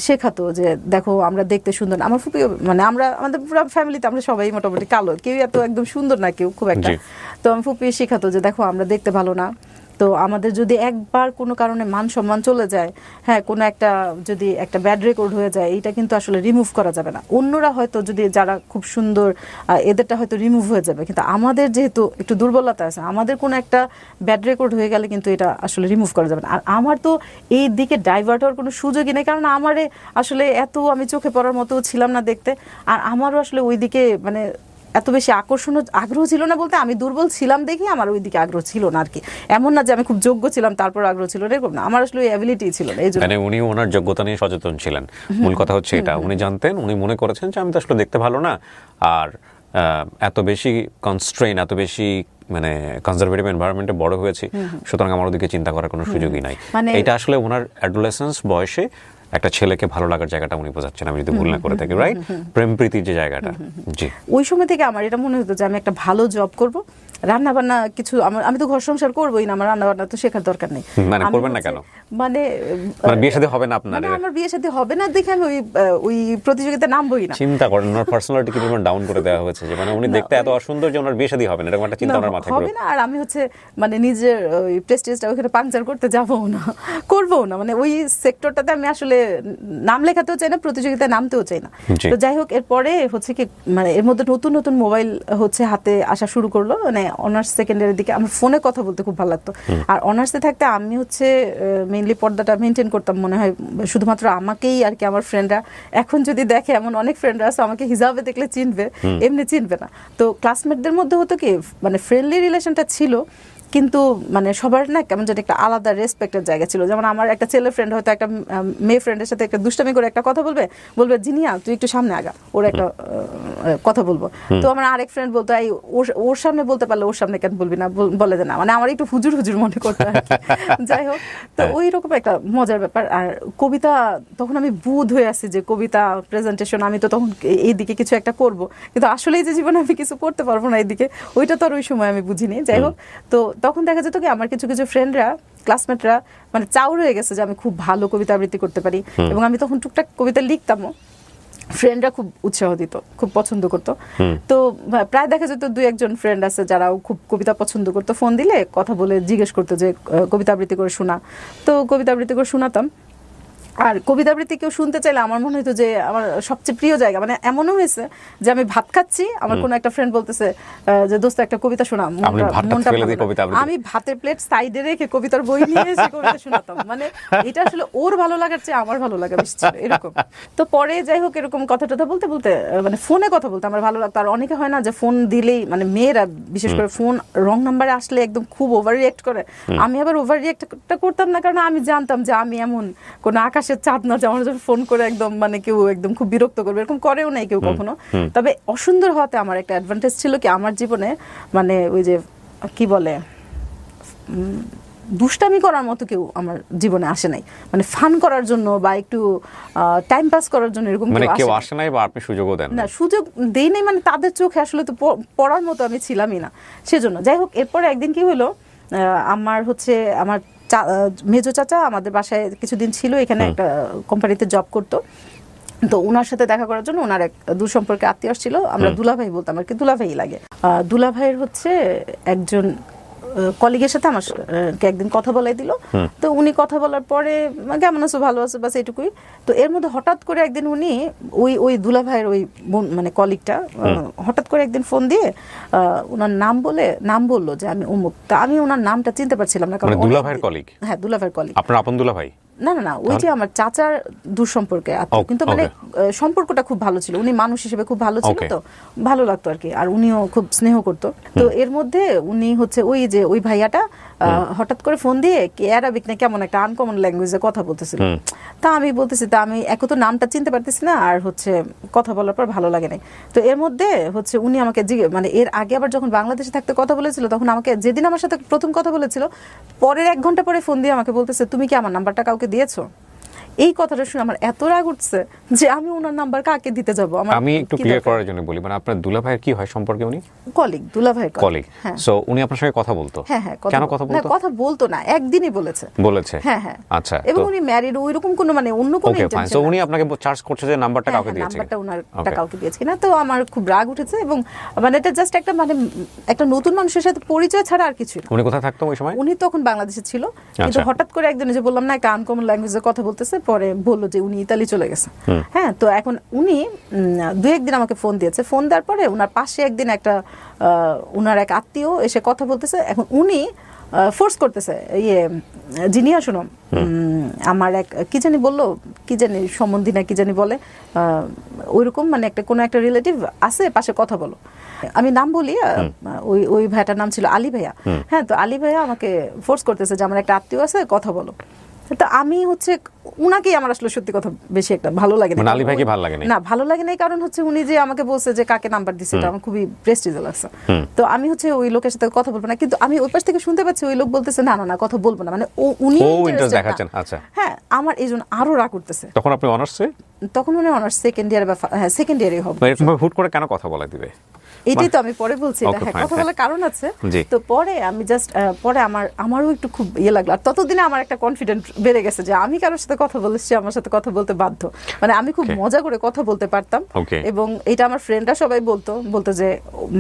শেখাতো যে দেখো আমরা দেখতে সুন্দর। আমার ফুপি মানে আমরা আমাদের পুরো ফ্যামিলিতে আমরা সবাই মোটামুটি কালো, কেউ এত একদম সুন্দর না কেউ খুব একটা। তো আমার ফুপি শেখাতো যে দেখো আমরা দেখতে ভালো না, তো আমাদের যদি একবার কোনো কারণে মান সম্মান চলে যায়, হ্যাঁ কোনো একটা যদি একটা ব্যাড রেকর্ড হয়ে যায়, এইটা কিন্তু আসলে রিমুভ করা যাবে না। অন্যরা হয়তো যদি যারা খুব সুন্দর এদেরটা হয়তো রিমুভ হয়ে যাবে, কিন্তু আমাদের যেহেতু একটু দুর্বলতা আছে, আমাদের কোনো একটা ব্যাড রেকর্ড হয়ে গেলে কিন্তু এটা আসলে রিমুভ করা যাবে না। আর আমার তো এই দিকে ডাইভার্ট হওয়ার কোনো সুযোগই নেই, কারণ আমারে আসলে এত আমি চোখে পড়ার মতো ছিলাম না দেখতে। আর আমারও আসলে ওই দিকে মানে এত বেশি আগ্রহ ছিল না, বলতে আমি দুর্বল ছিলাম দেখি আমার ওই দিকে আগ্রহ ছিল না আর কি। এমন না যে আমি খুব যোগ্য ছিলাম তারপর আগ্রহ ছিল, এরকম না, আমার আসলে ওই অ্যাবিলিটি ছিল না। এই জন্য মানে উনি ওনার যোগ্যতা নিয়ে সচেতন ছিলেন, মূল কথা হচ্ছে এটা। উনি জানতেন, উনি মনে করেছেন যে আমি তো আসলে দেখতে ভালো না, আর এত বেশি কনস্ট্রেইন, এত বেশি মানে কনজারভেটিভ এনভায়রনমেন্টে বড় হয়েছি, সুতরাং আমার ওদিকে চিন্তা করার কোনো সুযোগই নাই। এটা আসলে ওনার অ্যাডোলেসেন্স বয়সে একটা ছেলেকে ভালো লাগার জায়গাটা উনি বোঝাচ্ছেন, আমি যদি ভুল না করে থাকি, রাইট? প্রেম প্রীতির যে জায়গাটা। জি, ওই সময় থেকে আমার এটা মনে হতো যে আমি একটা ভালো জব করব, রান্না বান্না কিছু আমি তো ঘর সংসার করবোই না, আমার রান্না বান্না তো শেখার দরকার নেই। মানে করবেন না কেন? মানে বিয়ে শাদী হবে না আপনার? মানে আমার বিয়ে শাদী হবে না দেখে আমি ওই প্রতিযোগিতায় নামবোই না। চিন্তা করেন ওনার পার্সোনালিটি কি পরিমাণ ডাউন করে দেওয়া হয়েছে, যে মানে উনি দেখতে এত অসুন্দর যে ওনার বিয়ে শাদী হবে না, এরকম একটা চিন্তা ওনার মাথায় হবে না। আর আমি হচ্ছে মানে নিজের ওই প্রেস্টিজটা ওখানে পাংচার করতে যাবো না, করবো না, মানে ওই সেক্টরটাতে আমি আসলে নাম লেখাতেও চাই না, প্রতিযোগিতায় নামতেও চাই না। তো যাই হোক এরপরে হচ্ছে কি মানে এর মধ্যে নতুন নতুন মোবাইল হচ্ছে হাতে আসা শুরু করলো, মানে অনার্স সেকেন্ডারি দিকে আমার ফোনে কথা বলতে খুব ভালো লাগতো। আর অনার্সে থাকতে আমি হচ্ছে মেইনলি পর্দাটা মেনটেন করতাম, মনে হয় শুধুমাত্র আমাকেই আর কি। আমার ফ্রেন্ডরা এখন যদি দেখে, এমন অনেক ফ্রেন্ডরা আছে আমাকে হিজাবে দেখলে চিনবে, এমনি চিনবে না। তো ক্লাসমেটদের মধ্যে হতো কি মানে ফ্রেন্ডলি রিলেশনটা ছিল, কিন্তু মানে সবার না কেমন যেন একটা আলাদা রেসপেক্টের জায়গা ছিল। যেমন আমার একটা ছেলে ফ্রেন্ড হয়তো একটা মেয়ে ফ্রেন্ডের সাথে একটা দুষ্টামি করে একটা কথা বলবে, জিনিয়া তুই একটু সামনে আগা, ওর একটা কথা বলবো। তো আমার আরেক ফ্রেন্ড বলতো এই ওর সামনে বলতে পারলে ওর সামনে কেন বলবি না, বলে দে না, মানে আমার একটু হুজুর হুজুর মনে করতো আর কি। যাই হোক, তো ওই রকম একটা মজার ব্যাপার। আর কবিতা, তখন আমি বুধ হয়ে আসি যে কবিতা প্রেজেন্টেশন, আমি তো তখন এইদিকে কিছু একটা করব, কিন্তু আসলেই যে জীবনে আমি কিছু করতে পারবো না এইদিকে, ওইটা তো আর ওই সময় আমি বুঝিনি। যাই হোক, তো তখন দেখা যেত কি আমার কিছু কিছু ফ্রেন্ডরা, ক্লাসমেটরা মানে চাউর হয়ে গেছে যে আমি খুব ভালো কবিতা আবৃত্তি করতে পারি, এবং আমি তখন টুকটাক কবিতা লিখতামও। ফ্রেন্ডরা খুব উৎসাহ দিত, খুব পছন্দ করতো। তো প্রায় দেখা যেত দুই একজন ফ্রেন্ড আছে যারাও খুব কবিতা পছন্দ করতো, ফোন দিলে কথা বলে জিজ্ঞেস করতো যে কবিতা আবৃত্তি করে শোনা। তো কবিতা আবৃত্তি করে শোনাতাম। আর কবিতা আবৃত্তি কেউ শুনতে চাইলে আমার মনে হতো যে আমার সবচেয়ে প্রিয় জায়গা, মানে এমনও হয়েছে যে আমি ভাত খাচ্ছি, আমার কোনো একটা ফ্রেন্ড বলতেছে যে দোস্ত একটা কবিতা শোনা, আমি ভাতের প্লেট সাইডে রেখে কবিতার বই নিয়ে এসে কবিতা শোনাতাম। মানে এটা আসলে ওর ভালো লাগার চেয়ে আমার ভালো লাগা বেশি ছিল, এরকম। তো পরে যাই হোক এরকম কথা টথা বলতে বলতে মানে ফোনে কথা বলতে আমার ভালো লাগতো। আর অনেকে হয় না যে ফোন দিলেই মানে মেয়েরা বিশেষ করে ফোন রং নাম্বারে আসলে একদম খুব ওভার রিয়েক্ট করে। আমি আবার ওভার রিয়েক্টটা করতাম না, কারণ আমি জানতাম যে আমি এমন কোনো আকাশের চাঁদ না যে আমার যখন ফোন করে একদম মানে কেউ একদম খুব বিরক্ত করবে, এরকম করেও নাই কেউ কখনো। তবে অসুন্দর হওয়াতে আমার একটা অ্যাডভান্টেজ ছিল কি, আমার জীবনে মানে ওই যে কি বলে দুষ্টামি করার মতো কেউ আমার জীবনে আসে নাই, মানে ফান করার জন্য বা একটু টাইম পাস করার জন্য এরকম কেউ আসে নাই, বা আপনি সুযোগও দেন না, সুযোগ দেই নাই, মানে তাদের চোখে আসলে তো পড়ার মতো আমি ছিলামই না, সেজন্য। যাই হোক এরপরে একদিন কি হলো, আমার হচ্ছে আমার মেজো চাচা আমাদের বাসায় কিছুদিন ছিল, এখানে একটা কোম্পানিতে জব করতো। তো ওনার সাথে দেখা করার জন্য ওনার এক দূর সম্পর্কে আত্মীয় ছিল, আমরা দুলাভাই বলতাম আর কি, দুলাভাই লাগে। দুলাভাইয়ের হচ্ছে একজন কলিগের সাথে আমাকে একদিন কথা বলাই দিল। তো উনি কথা বলার পরে কেমন আছো, ভালো আছো, বাস এইটুকুই। তো এর মধ্যে হঠাৎ করে একদিন উনি ওই দুলাভাইয়ের ওই মানে কলিগটা হঠাৎ করে একদিন ফোন দিয়ে ওনার নাম বললো যে আমি অমুক। তা আমি ওনার নামটা চিনতে পারছিলাম না, কারণ দুলাভাইয়ের কলিগ। হ্যাঁ, দুলাভাইয়ের কলিগ। আপনার আপন দুলাভাই? না না না, ওই যে আমার চাচার দূরসম্পর্কে আত্মীয়, কিন্তু মানে সম্পর্কটা খুব ভালো ছিল, উনি মানুষ হিসেবে খুব ভালো ছিল, তো ভালো লাগতো আর কি, আর উনিও খুব স্নেহ করতো। তো এর মধ্যে উনি হচ্ছে ওই যে ওই ভাইয়াটা হঠাৎ করে ফোন দিয়ে অ্যারাবিক না কেমন একটা আনকমন ল্যাঙ্গুয়েজে কথা বলতেছিল। তা আমি বলতেছি, তা আমি এক তো নামটা চিনতে পারতেছি না, আর হচ্ছে কথা বলার পর ভালো লাগে নাই। তো এর মধ্যে হচ্ছে উনি আমাকে মানে এর আগে আবার যখন বাংলাদেশে থাকতে কথা বলেছিল, তখন আমাকে যেদিন আমার সাথে প্রথম কথা বলেছিল, পরের 1 ঘন্টা পরে ফোন দিয়ে আমাকে বলতেছে, তুমি কি আমার নাম্বারটা কাউকে দিয়েছো? এই কথাটা শুনে আমার এত রাগ উঠছে যে আমি ওনার নাম্বার কাকে দিতে যাব। আমি একটু ক্লিয়ার করার জন্য বলি, মানে আপনার দুলা ভাইয়ের কি হয় সম্পর্কে? উনি কলিগ, দুলা ভাইয়ের কলিগ। সো উনি আপনার সঙ্গে কথা বলতো? হ্যাঁ হ্যাঁ। কেন কথা বলতো? না, কথা বলতো না, একদিনই বলেছে। হ্যাঁ হ্যাঁ। আচ্ছা, এবং উনি ম্যারিড, ওইরকম কোনো মানে অন্য কোনো ইন্টেনশন। সো উনি আপনাকে চার্জ করছে যে নাম্বারটা কাউকে দিয়েছে, নাম্বারটা ওনারটা কাউকে দিয়েছে কিনা। তো আমার খুব রাগ উঠেছে, এবং মানে এটা জাস্ট একটা মানে একটা নতুন মানুষের সাথে পরিচয় ছাড়া আর কিছুই না। উনি কোথায় থাকতো ওই সময়? উনি তখন বাংলাদেশে ছিল, কিন্তু হঠাৎ করে একদিন যে বললাম না একটা আনকমন ল্যাঙ্গুয়েজে কথা বলতেছে, পরে বললো যে উনি ইতালি চলে গেছে। হ্যাঁ, তো এখন উনি 2-1 দিন আমাকে ফোন দিয়েছে। ফোন দেওয়ার পরে ওনার পাশে একদিন একটা উনার এক আত্মীয় এসে কথা বলতেছে। এখন উনি ফোর্স করতেছে, জিনিয়া শোনো, আমার এক কি জানি বললো, কি জানি সম্বন্ধী না কি জানি বলে, ওইরকম মানে একটা কোনো একটা রিলেটিভ আছে পাশে, কথা বলো। আমি নাম বলি, ওই ভাইটার নাম ছিল আলী ভাইয়া। হ্যাঁ, তো আলী ভাইয়া আমাকে ফোর্স করতেছে যে আমার একটা আত্মীয় আছে, কথা বলো। তো আমি হচ্ছে উনাকেই আমার আসলে সত্যি কথা বেশি একটা ভালো লাগে না। আলী ভাইকে ভালো লাগে না? ভালো লাগে না, কারণ হচ্ছে উনি যে আমাকে বলছে যে কাকে নাম্বার দিছে, এটা আমার খুবই প্রেস্টিজে লাগছে। তো আমি হচ্ছে ওই লোকের সাথে কথা বলবো না, কিন্তু আমি ওই পাশ থেকে শুনতে পাচ্ছি ওই লোক বলতেছে না না না কথা বলবো না, মানে উনি ইন্টারেস্ট দেখাচ্ছেন। আচ্ছা, হ্যাঁ, আমার এইজন্য আরো রাগ উঠতেছে। তখন আপনি অনার্সে? তখন উনি অনার্স সেকেন্ড ইয়ার বা সেকেন্ড ইয়ারে হবে। হুট করে কেন কথা বলা দিবে? এটাই তো আমি পরে বলছি, কথা বলার কারণ আছে। তো পরে আমি জাস্ট পরে আমারও একটু খুব লাগলো, আর ততদিনে আমার একটা কনফিডেন্ট বেড়ে গেছে যে আমি কারোর সাথে কথা বলেছি, আমার সাথে কথা বলতে বাধ্য। মানে আমি খুব মজা করে কথা বলতে পারতাম, এবং এটা আমার ফ্রেন্ডরা সবাই বলতো যে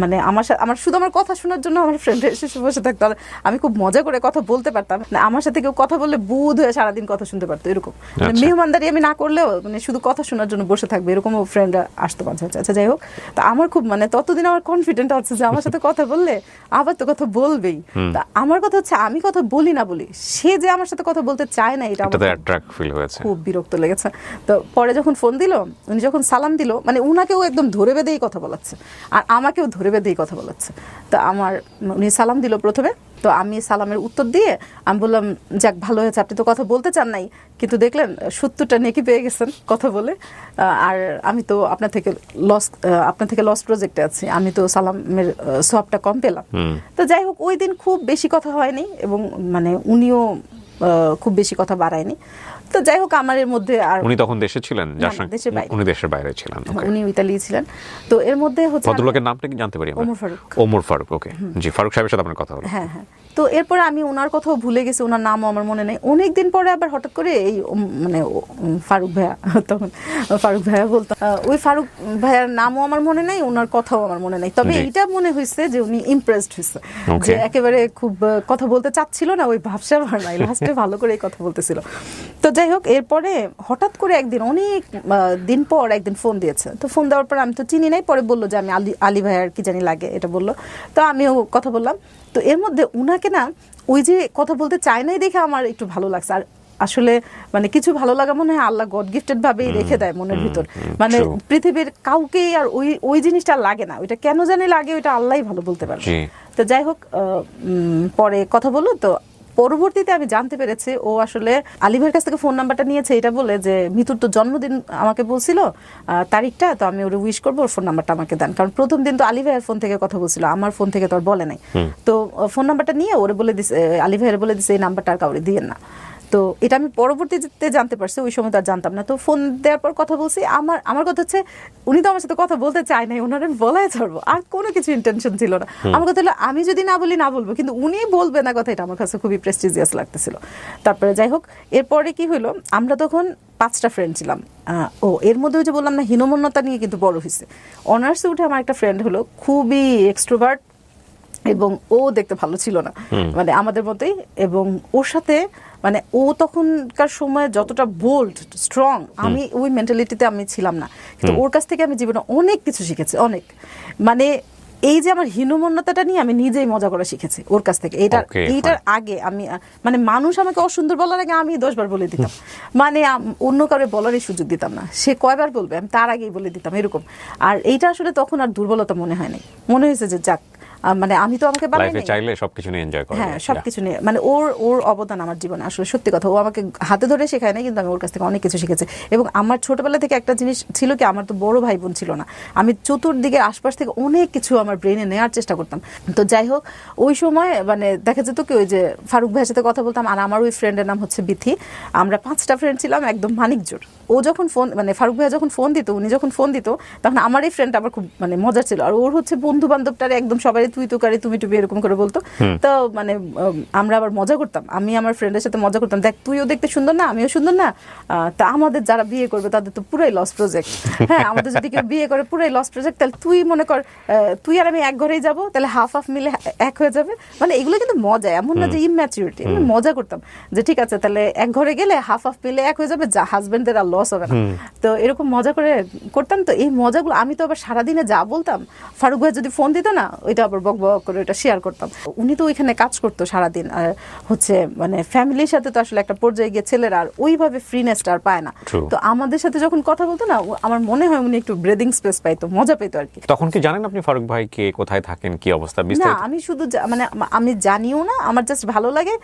মানে আমার শুধু আমার কথা শোনার জন্য আমার ফ্রেন্ডরা এসে বসে থাকতো, আর আমি খুব মজা করে কথা বলতে পারতাম। আমার সাথে কেউ কথা বললে বুধ হয়ে সারাদিন কথা শুনতে পারতো, এরকম মেহমানদারি আমি না করলেও মানে শুধু কথা শোনার জন্য বসে থাকবে, এরকমও ফ্রেন্ডরা আসতো মাঝে মাঝে। আচ্ছা, যাই হোক, তো আমার খুব মানে ততদিন আমার কনফিডেন্ট আছে যে আমার সাথে কথা বললে আবার তো কথা বলবেই। তা আমার কথা হচ্ছে আমি কথা বলি না বলি, সে যে আমার সাথে কথা বলতে চায় না, এটা আমার খুব বিরক্ত লেগেছে। তো পরে যখন ফোন দিল, উনি যখন সালাম দিল, মানে উনাকেও একদম ধরে বেঁধেই কথা বলাচ্ছে, আর আমাকেও ধরে বেঁধেই কথা বলাচ্ছে। তো উনি সালাম দিল প্রথমে, তো আমি সালামের উত্তর দিয়ে আমি বললাম, যাক ভালো হয়েছে, আপনি তো কথা বলতে চান নাই, কিন্তু দেখলেন 70টা নেকি পেয়ে গেছেন কথা বলে, আর আমি তো আপনার থেকে লস প্রজেক্টে আছি, আমি তো সালামের সবটা কম পেলাম। তো যাই হোক, ওই দিন খুব বেশি কথা হয়নি, এবং মানে উনিও খুব বেশি কথা বাড়ায়নি। তো যাই হোক, আমার এর মধ্যে আর উনি তখন দেশে ছিলেন? উনি দেশের বাইরে ছিলেন, উনি ইতালি ছিলেন। তো এর মধ্যে হচ্ছে ভদ্রলোকের নামটা কি জানতে পারি? ওমর ফারুক। ওকে, জি, ফারুক সাহেবের সাথে আপনার কথা হলো? হ্যাঁ হ্যাঁ। তো এরপরে আমি ওনার কথাও ভুলে গেছি, ওনার নামও আমার মনে নেই। অনেকদিন পরে আবার হঠাৎ করে এই মানে ফারুক ভাইয়া, তখন ফারুক ভাইয়া বলতো, ওই ফারুক ভাইয়ার নামও আমার মনে নেই, ওনার কথাও আমার মনে নেই। তবে এটা মনে হয়েছে যে উনি ইমপ্রেসড হয়েছে, যে একেবারে খুব কথা বলতে চাচ্ছিল না, ওই ভাবসা ভার নাই, লাস্টে ভালো করে কথা বলতেছিল। তো যাই হোক, এরপরে হঠাৎ করে একদিন অনেক দিন পর একদিন ফোন দিয়েছে। তো ফোন দেওয়ার পর আমি তো চিনি নাই, পরে বললো যে আমি আলী ভাইয়ার কি জানি লাগে, এটা বললো। তো আমিও কথা বললাম। তো এর মধ্যে উনাকে না ওই যে কথা বলতে চায় নাই দেখে আমার একটু ভালো লাগছে। আর আসলে মানে কিছু ভালো লাগা মনে হয় আল্লাহ গড গিফটেড ভাবেই রেখে দেয় মনের ভিতর, মানে পৃথিবীর কাউকে আর ওই জিনিসটা লাগে না, ওইটা কেন জানি লাগে, ওইটা আল্লাহই ভালো বলতে পারে। তো যাই হোক, পরে কথা বললো। তো পরবর্তীতে আমি জানতে পেরেছি ও আসলে আলী ভাইয়ের কাছ থেকে ফোন নাম্বারটা নিয়েছে, এটা বলে যে মিতুর তো জন্মদিন আমাকে বলছিল তারিখটা, তো আমি ওরে উইশ করবো, ওর ফোন নাম্বারটা আমাকে দেন। কারণ প্রথম দিন তো আলী ভাইয়ের ফোন থেকে কথা বলছিল, আমার ফোন থেকে তো আর বলে নাই। তো ফোন নাম্বারটা নিয়ে ওরে বলে দিছে, আলী ভাইয়ের বলে দিছে এই নাম্বারটা আর কাউরে দিয়েন না। তো এটা আমি পরবর্তীতে জানতে পারছি, ওই সময় তো আর জানতাম না। তো ফোন দেওয়ার পর কথা বলছি। আমার কথা হচ্ছে উনি তো আমার সাথে কথা বলতে চায় নাই, ওনার আমি বলাই ছাড়বো, আর কোনো কিছু ইন্টেনশন ছিল না। আমার কথা হলো আমি যদি না বলি না বলবো, কিন্তু উনি বলবে না কথা, এটা আমার কাছে খুবই প্রেস্টিজিয়াস লাগতেছিল। তারপরে যাই হোক, এরপরে কি হলো, আমরা তখন 5টা ফ্রেন্ড ছিলাম। এর মধ্যে যে বললাম না, হীনমন্যতা নিয়ে কিন্তু বড় হয়েছে। অনার্সে উঠে আমার একটা ফ্রেন্ড হলো, খুবই এক্সট্রোভার্ট, এবং ও দেখতে ভালো ছিল না, মানে আমাদের মতোই। এবং ওর সাথে মানে ও তখনকার সময় যতটা বোল্ড স্ট্রং, আমি ওই মেন্টালিটিতে আমি ছিলাম না, কিন্তু ওর কাছ থেকে আমি জীবনে অনেক কিছু শিখেছি, অনেক। মানে এই যে আমার হীনমন্যতাটা নিয়ে আমি নিজেই মজা করা শিখেছি ওর কাছ থেকে। এইটার আগে আমি মানে মানুষ আমাকে অসুন্দর বলার আগে আমি 10 বার বলে দিতাম, মানে অন্য কারো বলারই সুযোগ দিতাম না। সে কয়বার বলবে আমি তার আগেই বলে দিতাম এরকম। আর এইটা আসলে তখন আর দুর্বলতা মনে হয় নাই, মনে হয়েছে যে যাক মানে আমি তো আমাকে লাইফে চাইলে সবকিছু নিয়ে এনজয় করা, হ্যাঁ সবকিছু নিয়ে, মানে ওর অবদান আমার জীবনে আসলে সত্যি কথা। ও আমাকে হাতে ধরে শেখায় না, কিন্তু আমি ওর কাছ থেকে অনেক কিছু শিখেছি। এবং আমার ছোটবেলা থেকে একটা জিনিস ছিল কি, আমার তো বড় ভাই বোন ছিল না, আমি চতুর্দিকে আশপাশ থেকে অনেক কিছু আমার ব্রেনে নেওয়ার চেষ্টা করতাম। তো যাই হোক, ওই সময় মানে দেখা যেত কি, ওই যে ফারুক ভাইয়ের সাথে কথা বলতাম, আর আমার ওই ফ্রেন্ডের নাম হচ্ছে বিথি, আমরা 5টা ফ্রেন্ড ছিলাম একদম মানিকজোর। ও যখন ফোন মানে ফারুক ভাইয়া যখন ফোন দিত, উনি যখন ফোন দিত, তখন আমার এই ফ্রেন্ড আমার খুব মানে মজার ছিল। আর ওর হচ্ছে বন্ধু বান্ধবটারে একদম সবাই তুই তো কারে তুমি টুবি এরকম করে বলতো। তো মানে আমরা আবার মজা করতাম, আমি আমার ফ্রেন্ডের সাথে মজা করতাম, দেখ তুইও দেখতে সুন্দর না আমিও সুন্দর না, তা আমাদের যারা বিয়ে করবে তাদের তো পুরাই লস প্রজেক্ট। হ্যাঁ, আমাদের যদি কেউ বিয়ে করে পুরাই লস প্রজেক্ট, তাহলে তুই মনে কর তুই আর আমি এক ঘরেই যাবো, তাহলে হাফ হাফ মিলে এক হয়ে যাবে। মানে এগুলো কিন্তু মজা, এমন না যে ইম্যাচুরিটি, আমি মজা করতাম যে ঠিক আছে তাহলে এক ঘরে গেলে হাফ হাফ মিলে এক হয়ে যাবে, যা হাজবেন্ডদের আর লস হবে না। তো এরকম মজা করে করতাম। তো এই মজাগুলো আমি তো আবার সারাদিনে যা বলতাম, ফারুক ভাই যদি ফোন দিত না, ওইটা আবার বক বক করে ওইটা শেয়ার করতাম। উনি তো ওইখানে কাজ করতো সারাদিন, আর হচ্ছে মানে ফ্যামিলির সাথে তো আসলে একটা পর্যায়ে গিয়ে ছেলেরা আর ওইভাবে ফ্রিনেসটা আর পায় না। তো আমাদের সাথে যখন কথা বলতো না, আমার মনে হয় উনি একটু ব্রেদিং স্পেস পাইতো, মজা পেতো আর কি। তখন কি জানেন আপনি ফারুক ভাই কে, কোথায় থাকেন, কি অবস্থা? না, আমি শুধু মানে আমি জানিও না, আমার জাস্ট ভালো লাগে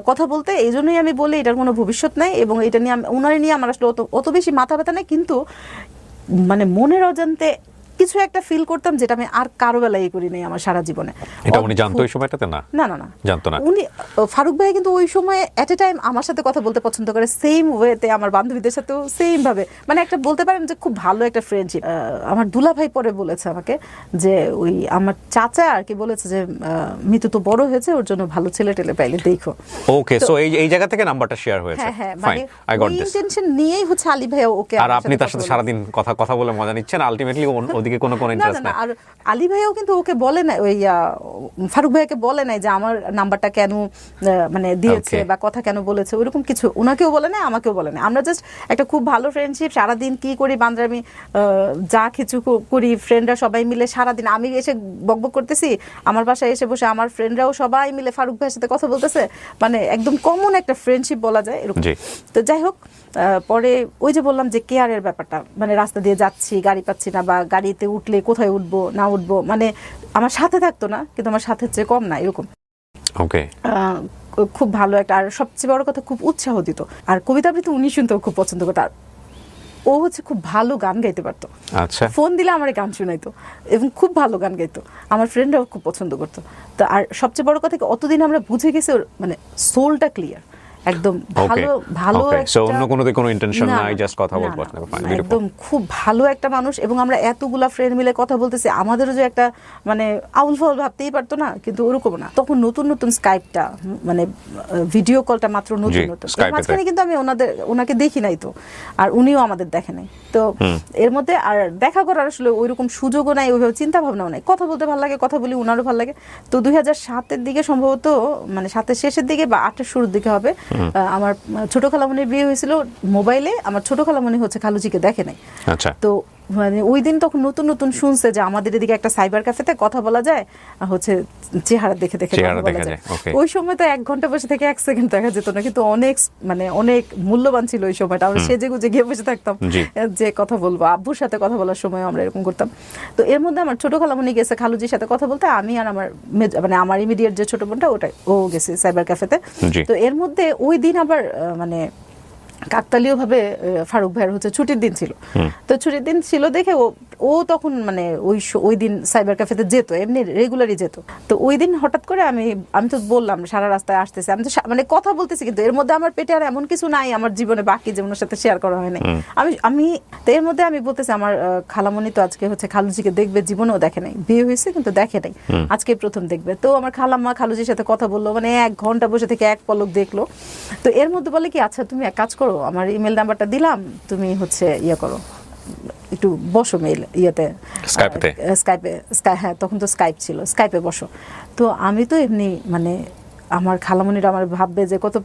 কথা বলতে, এই জন্যই আমি বলি এটার কোনো ভবিষ্যৎ নাই। এবং এটা নিয়ে ওনারে নিয়ে আমার আসলে অত বেশি মাথা ব্যথা নেই, কিন্তু মানে মনের অজান্তে কিছু একটা ফিল করতাম, যেটা আমি আর কারো বেলায় করি নাই আমার সারা জীবনে। এটা উনি জানতো ওই সময়টাতে? না না না না, জানতো না। উনি ফারুক ভাই কিন্তু ওই সময় এট এ টাইম আমার সাথে কথা বলতে পছন্দ করে, সেম ওয়েতে আমার বান্ধবীদের সাথেও সেম ভাবে, মানে একটা বলতে পারেন যে খুব ভালো একটা ফ্রেন্ডশিপ। আমার দুলা ভাই পরে বলেছে আমাকে যে ওই আমার চাচা আর কি বলেছে যে মিতু তো বড় হয়েছে, ওর জন্য ভালো ছেলে টেলে পাইলে দেখো। ওকে, সো এই জায়গা থেকে নাম্বারটা শেয়ার হয়েছে। হ্যাঁ হ্যাঁ, মানে ওই ইন্টেনশন নিয়েই হচ্ছে আলী ভাই ওকে, আর আপনি তার সাথে সারাদিন কথা বলে মজা নিচ্ছেন, আলটিমেটলি ওদিকে কোনো ইন্টারেস্ট নাই। আর আলী ভাইও কিন্তু ওকে বলে নাই, ওই ফারুক ভাইকে বলে নাই যে আমার নাম্বারটা কেন মানে দিয়েছে বা কথা কেন বলেছে, ওইরকম কিছু ওনাকেও বলে নাই, আমাকেও বলে নাই। আমরা জাস্ট একটা খুব ভালো ফ্রেন্ডশিপ, সারাদিন কি করি বান্দরামি যা কিছু করি ফ্রেন্ডরা সবাই মিলে সারাদিন। আমি এসে বকবক করতেছি, আমার বাসায় এসে বসে আমার ফ্রেন্ডরাও সবাই মিলে ফারুক ভাইয়ের সাথে কথা বলতেছে, মানে একদম কমন একটা ফ্রেন্ডশিপ বলা যায় এরকম। তো যাই হোক, পরে ওই যে বললাম যে কেয়ারের ব্যাপারটা, মানে রাস্তা দিয়ে যাচ্ছি গাড়ি পাচ্ছি না, বা গাড়িতে উঠলে কোথায় উঠবো না উঠবো, মানে আমার সাথে থাকতো না, কিন্তু আমার সাথে চেয়ে কম না এরকম। ওকে, খুব ভালো একটা, আর সবচেয়ে বড় কথা খুব উৎসাহ দিত। আর কবিতা আবৃত্তি উনি শুনতেও খুব পছন্দ করতো। আর ও হচ্ছে খুব ভালো গান গাইতে পারতো। আচ্ছা, ফোন দিলে আমার গান শুনাইতো এবং খুব ভালো গান গাইতো, আমার ফ্রেন্ডরাও খুব পছন্দ করতো। তো আর সবচেয়ে বড় কথা, অতদিন আমরা বুঝে গেছি ওর মানে সোলটা ক্লিয়ার, একদম ভালো একটা, অন্য কোনো ইন্টেনশন নাই, জাস্ট কথা বলবো। একদম খুব ভালো একটা মানুষ। এবং আমরা এতগুলা ফ্রেন্ড মিলে কথা বলতেছি, আমাদেরও যে একটা মানে আউল ফাউল ভাবতেই পারতো না, কিন্তু ওরকম না। তখন নতুন স্কাইপটা মানে ভিডিও কলটা মাত্র নতুন, মাঝখানে কিন্তু আমি ওনাকে দেখি নাই তো, আর উনিও আমাদের দেখে নাই। তো এর মধ্যে আর দেখা করার আসলে ওইরকম সুযোগও নাই, ওইভাবে চিন্তা ভাবনাও নাই। কথা বলতে ভালো লাগে, কথা বলি, উনারও ভালো লাগে। তো 2007-এর দিকে সম্ভবত, মানে 7-এর শেষের দিকে বা 8-এর শুরুর দিকে হবে, আমার ছোট খালামণির বিয়ে হয়েছিল মোবাইলে। আমার ছোট খালামণি হচ্ছে খালুজিকে দেখে নাই। আচ্ছা, তো মানে ওই দিন তখন নতুন শুনছে যে আমাদের এদিকে একটা সাইবার ক্যাফেতে কথা বলা যায়, হচ্ছে চেহারা দেখে বলা যায়। ওই সময় তো 1 ঘন্টা বসে থেকে 1 সেকেন্ড দেখা যেত না, কিন্তু অনেক মূল্যবান ছিল ওই সময়টা। আমরা সেজে গুজে গিয়ে বসে থাকতাম যে কথা বলবো, আব্বুর সাথে কথা বলার সময় আমরা এরকম করতাম। তো এর মধ্যে আমার ছোট খালামণি গেছে খালুজির সাথে কথা বলতে, আমি আর আমার ইমিডিয়েট যে ছোট বোনটা ও গেছে সাইবার ক্যাফেতে। তো এর মধ্যে ওই দিন আবার মানে কাকতালীয় ভাবে ফারুক ভাইয়ের হচ্ছে ছুটির দিন ছিল। তো ছুটির দিন ছিল দেখে ও তখন মানে ওই দিন সাইবার ক্যাফেতে যেত, এমনি রেগুলারই যেত। তো ওই দিন হঠাৎ করে আমি তো বললাম সারা রাস্তায় আসতেছে, আমি তো মানে কথা বলতেছি, কিন্তু এর মধ্যে আমার পেটে আর এমন কিছু নাই আমার জীবনে বাকি জীবনের সাথে শেয়ার করা হয় নাই। আমি তো এর মধ্যে আমি বলতেছি আমার খালামণি তো আজকে হচ্ছে খালুজিকে দেখবে, জীবনেও দেখে নাই, বিয়ে হয়েছে কিন্তু দেখে নাই, আজকে প্রথম দেখবে। তো আমার খালাম্মা খালুজির সাথে কথা বললো, মানে 1 ঘন্টা বসে থেকে 1 পলক দেখলো। তো এর মধ্যে বলে কি, আচ্ছা তুমি এক কাজ করো, আমার ইমেল নাম্বারটা দিলাম, তুমি হচ্ছে করো, একটু বসো মেইল স্কাইপে, হ্যাঁ তখন তো স্কাইপ ছিল, স্কাইপে বসো। তো আমি তো এমনি মানে আমার খালামণিরা আমার ভাববে যে কত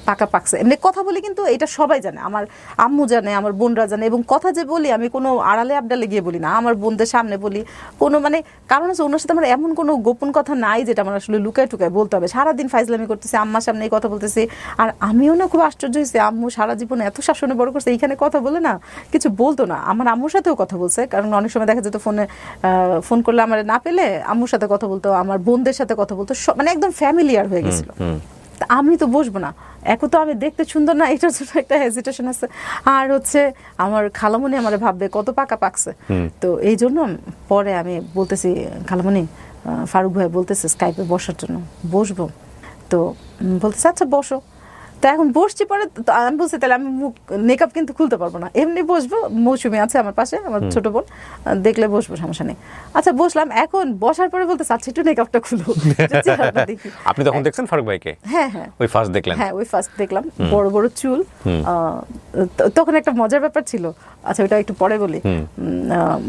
পাকা পাকছে। এমনি কথা বলি কিন্তু এটা সবাই জানে, আমার আম্মু জানে, আমার বোনরা জানে, এবং কথা যে বলি আমি কোনো আড়ালে আবডালে গিয়ে বলি না, আমার বোনদের সামনে বলি। কোনো মানে কারণ হচ্ছে ওনার সাথে আমার এমন কোনো গোপন কথা নাই যেটা আমার আসলে লুকায় টুকায় বলতে হবে। সারাদিন ফাইজলামি করতেছি, আম্মার সামনে এই কথা বলতেছি। আর আমিও না খুব আশ্চর্য হয়েছি, আম্মু সারা জীবনে এত শাসনে বড় করছে, এইখানে কথা বলে না কিছু বলতো না। আমার আম্মুর সাথেও কথা বলছে, কারণ অনেক সময় দেখা যেত ফোন করলে আমার না পেলে আম্মুর সাথে কথা বলতো, আমার বোনদের সাথে কথা বলতো, মানে একদম ফ্যামিলিয়ার হয়ে গেছিল। আমি তো বসবো না, এখন তো আমি দেখতে সুন্দর না, এটার জন্য একটা হেজিটেশন আছে। আর হচ্ছে আমার খালামণি আমার ভাববে কত পাকা পাকছে। তো এই জন্য পরে আমি বলতেছি, খালামণি ফারুক ভাই বলতেছে স্কাইপে বসার জন্য, বসবো। তো বলতেছে আচ্ছা বসো। তো এখন বসছি, পরে আমি বলছি তাহলে আমি মুখ মেকআপ কিন্তু খুলতে পারবো না, এমনি বসবো। মৌসুমি আছে আমার পাশে, আমার ছোট বোন, দেখলে বসবো, সমস্যা নেই। আচ্ছা বসলাম। এখন বসার পরে বলতে আচ্ছা একটু মেকআপটা খুলো। আপনি তখন দেখছেন ফারুক ভাইকে? হ্যাঁ হ্যাঁ, ওই ফার্স্ট দেখলেন? হ্যাঁ ওই ফার্স্ট দেখলাম, বড় বড় চুল। তখন একটা মজার ব্যাপার ছিল, আচ্ছা ওইটা একটু পরে বলি।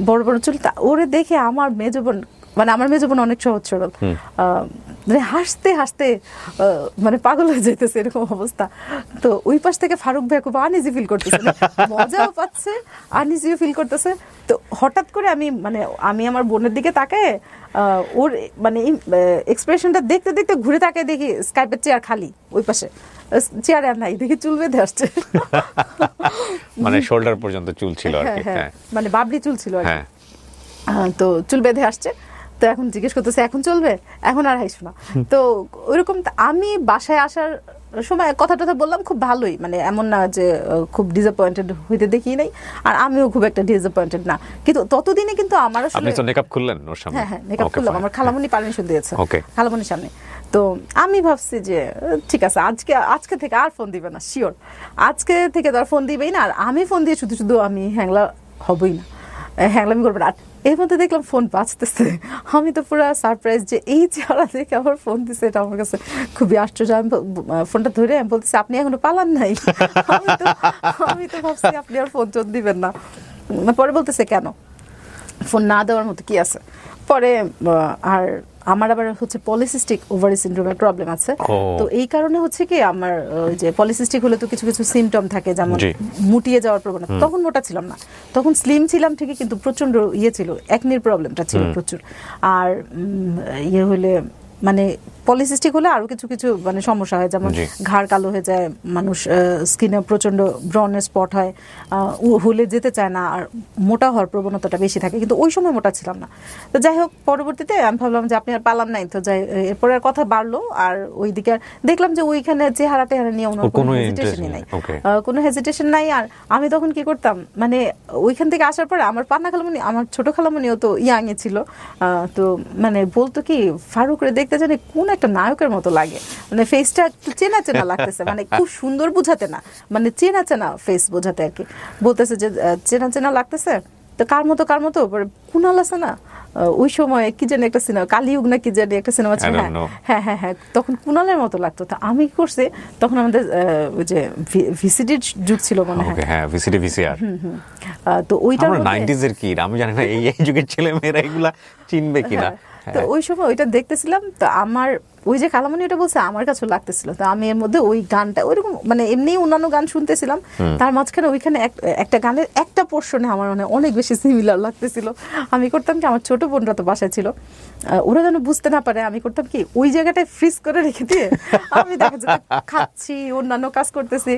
বড় বড় চুল, ওরে দেখে আমার মেজো বোন, মানে আমার মেজো বোন অনেক সহজ সরল, মানে হাসতে হাসতে মানে পাগল হয়ে যেতেছে, এরকম অবস্থা। তো ওই পাশ থেকে ফারুক ভাই খুব আনইজি ফিল করতেছে, মজাও পাচ্ছে, আনইজিও ফিল করতেছে। তো হঠাৎ করে আমি আমার বোনের দিকে তাকায়, ওর মানে এক্সপ্রেশনটা দেখতে দেখতে ঘুরে তাকায়, দেখি স্কাইপের চেয়ার খালি, ওই পাশে চেয়ার আর নাই, দেখি চুল বেঁধে আসছে, মানে শোল্ডার পর্যন্ত চুল ছিল আর কি, মানে বাবরি চুল ছিল আর কি। তো চুল বেঁধে আসছে। তো এখন জিজ্ঞেস করতেছে এখন চলবে, এখন আর হাইস না। তো ওইরকম আমি বাসায় আসার সময় কথা টথা বললাম খুব ভালোই, মানে এমন না যে খুব ডিসঅ্যাপয়েন্টেড হইতে দেখি নাই, আর আমিও খুব একটা ডিসঅ্যাপয়েন্টেড না। কিন্তু ততদিনে কিন্তু আমার আসলে আপনি তো মেকআপ খুললেন ওর সামনে? হ্যাঁ হ্যাঁ মেকআপ করলাম, আমার খালামণি পারমিশন দিয়েছে, খালামণির সামনে। তো আমি ভাবছি যে ঠিক আছে, আজকে থেকে আর ফোন দিবে না, শিওর আজকে থেকে তো আর ফোন দিবেই না। আর আমি ফোন দিয়ে শুধু শুধু আমি হ্যাংলা হবই না, হ্যাংলামি করবো না। এর মধ্যে দেখলাম ফোন বাজতেছে, আমি তো পুরো সারপ্রাইজ যে এই চেহারা দেখে আমার ফোন দিছে, এটা আমার কাছে খুবই আশ্চর্য। আমি ফোনটা ধরে আমি বলতেছি আপনি এখনো পালান নাই? আমি তো ভাবছি আপনি আর ফোন চোদ দিবেন না। পরে বলতেছে কেন, ফোন না দেওয়ার মতো কি আছে? পরে আর আমার আবার হচ্ছে পলিসিস্টিক ওভারি সিনড্রোমের প্রবলেম আছে। তো এই কারণে হচ্ছে কি আমার যে পলিসিস্টিক হলে তো কিছু কিছু সিমটম থাকে, যেমন মুটিয়ে যাওয়ার প্রবণতা। তখন মোটা ছিলাম না, তখন স্লিম ছিলাম ঠিকই, কিন্তু প্রচন্ড ছিল, একনির প্রবলেমটা ছিল প্রচুর। আর ইয়ে হলে মানে পলিসিস্টিক হলে আরো কিছু কিছু মানে সমস্যা হয়, যেমন ঘাড় কালো হয়ে যায়, মানুষ স্কিনে প্রচন্ড ব্রনের স্পট হয়, হলে যেতে চায় না, আর মোটা হওয়ার প্রবণতাটা বেশি থাকে। কিন্তু ওই সময় মোটা ছিলাম না। তো যাই হোক, পরবর্তীতে আমি ভাবলাম যে আপনি আর পালান নাই, তো যাই এরপরে আর কথা বাড়লো। আর ওইদিকে দেখলাম যে ওইখানে চেহারা টেহারা নিয়ে ওনার কোনো হেজিটেশনই নাই, কোনো হেজিটেশন নাই। আর আমি তখন কি করতাম, মানে ওইখান থেকে আসার পরে আমার পান্না খালামণি, আমার ছোট খালামণিও তো ইয়াংয়ে ছিল, তো মানে বলতো কি ফারুকরে দেখতে জানি কোন একটা নায়কের মতো লাগে, মানে ফেসটা একটু চেনা চেনা লাগতেছে, মানে খুব সুন্দর বুঝাতে না, মানে চেনা চেনা ফেস বোঝাতে আর কি। বলতেছে যে চেনা চেনা লাগতেছে। তো কার মতো কুনাল আছে না, ওই সময় কি জানি একটা সিনেমা, কালিযুগ না কি জানি একটা সিনেমা ছিল, হ্যাঁ হ্যাঁ হ্যাঁ, তখন কুনালের মতো লাগতো। তো আমি কি করছি, তখন আমাদের ওই যে ভিসিডির যুগ ছিল মনে হয়, হ্যাঁ ভিসিডি ভিসিআর। তো ওইটা 90s এর কি আমি জানি না, এই যুগের ছেলে মেয়েরা এগুলা চিনবে কিনা। তো ওই সময় ওইটা দেখতেছিলাম, তো আমার ওই যে খালামণি ওটা বলছে আমার কাছে লাগতেছিল। তো আমি এর মধ্যে ওই গানটা ওইরকম মানে এমনি অন্যান্য গান শুনতেছিলাম, তার মাঝখানে ওইখানে একটা গানের একটা পোর্শনে আমার মানে অনেক বেশি সিমিলার লাগতেছিল। আমি করতাম কি, আমার ছোট বোনরা তো বাসায় ছিল, ওরা যেন বুঝতে না পারে, আমি করতাম কি ওই জায়গাটায় ফ্রিজ করে রেখে দিয়ে আমি দেখা যেত খাচ্ছি, অন্যান্য কাজ করতেছি,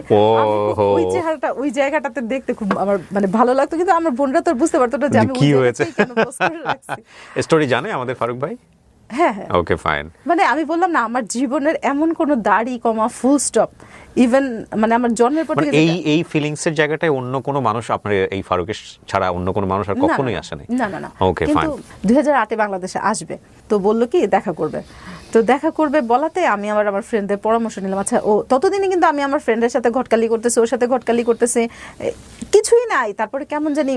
ওই চেহারাটা ওই জায়গাটাতে দেখতে খুব আমার মানে ভালো লাগতো। কিন্তু আমার বোনরা তো বুঝতে পারতো না যে আমি কি হয়েছে, স্টোরি জানে আমাদের ফারুক ভাই। হ্যাঁ হ্যাঁ, ওকে ফাইন। মানে আমি বললাম না, আমার জীবনের এমন কোনো দাড়ি কমা ফুল স্টপ, ইভেন মানে আমার জন্মের পর থেকে এই ফিলিংস এর জায়গাটায় অন্য কোনো মানুষ আপনার এই ফারুকের ছাড়া অন্য কোনো মানুষ আর কখনোই আসে নাই? না না না। Okay fine. কিন্তু 2008 বাংলাদেশে আসবে, তো বললো কি দেখা করবে। তো দেখা করবে বলাতে আমি আমার ফ্রেন্ডদের পরামর্শ নিলাম। আচ্ছা, ও ততদিনে কিন্তু আমি আমার ফ্রেন্ডের সাথে ঘটকালি করতেছি, ওর সাথে ঘটকালি করতেছি, কিছুই নাই। তারপরে কেমন জানি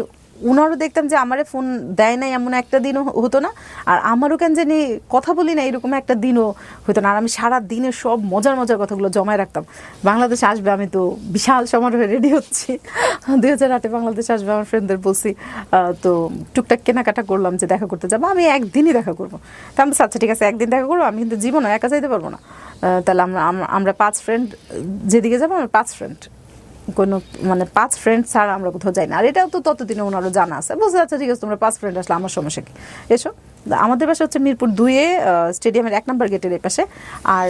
উনারও দেখতাম যে আমারে ফোন দেয় নাই এমন একটা দিনও হতো না, আর আমারও কেন জানি কথা বলি না এরকম একটা দিনও হতো না। আর আমি সারা দিনের সব মজার মজার কথাগুলো জমায় রাখতাম। বাংলাদেশ আসবে, আমি তো বিশাল সমারোহে রেডি হচ্ছি, 2008 বাংলাদেশ আসবে, আমার ফ্রেন্ডদের বলছি, তো টুকটাক কেনাকাটা করলাম যে দেখা করতে যাবো, আমি একদিনই দেখা করবো। তা আমি আচ্ছা ঠিক আছে একদিন দেখা করবো, আমি কিন্তু জীবনে একা যাইতে পারবো না। তাহলে আমরা 5 ফ্রেন্ড যেদিকে যাবো, আমরা 5 ফ্রেন্ড, কোনো মানে 5 ফ্রেন্ড ছাড়া আমরা কোথাও যাই না। আর এটাও তো ততদিনে ওনারও জানা আছে, বুঝতে আচ্ছা ঠিক আছে তোমরা 5 ফ্রেন্ড আসলে আমার সমস্যা কি, এসো। আমাদের বাসা হচ্ছে মিরপুর 2-এ স্টেডিয়ামের 1 নম্বর গেটের এই পাশে। আর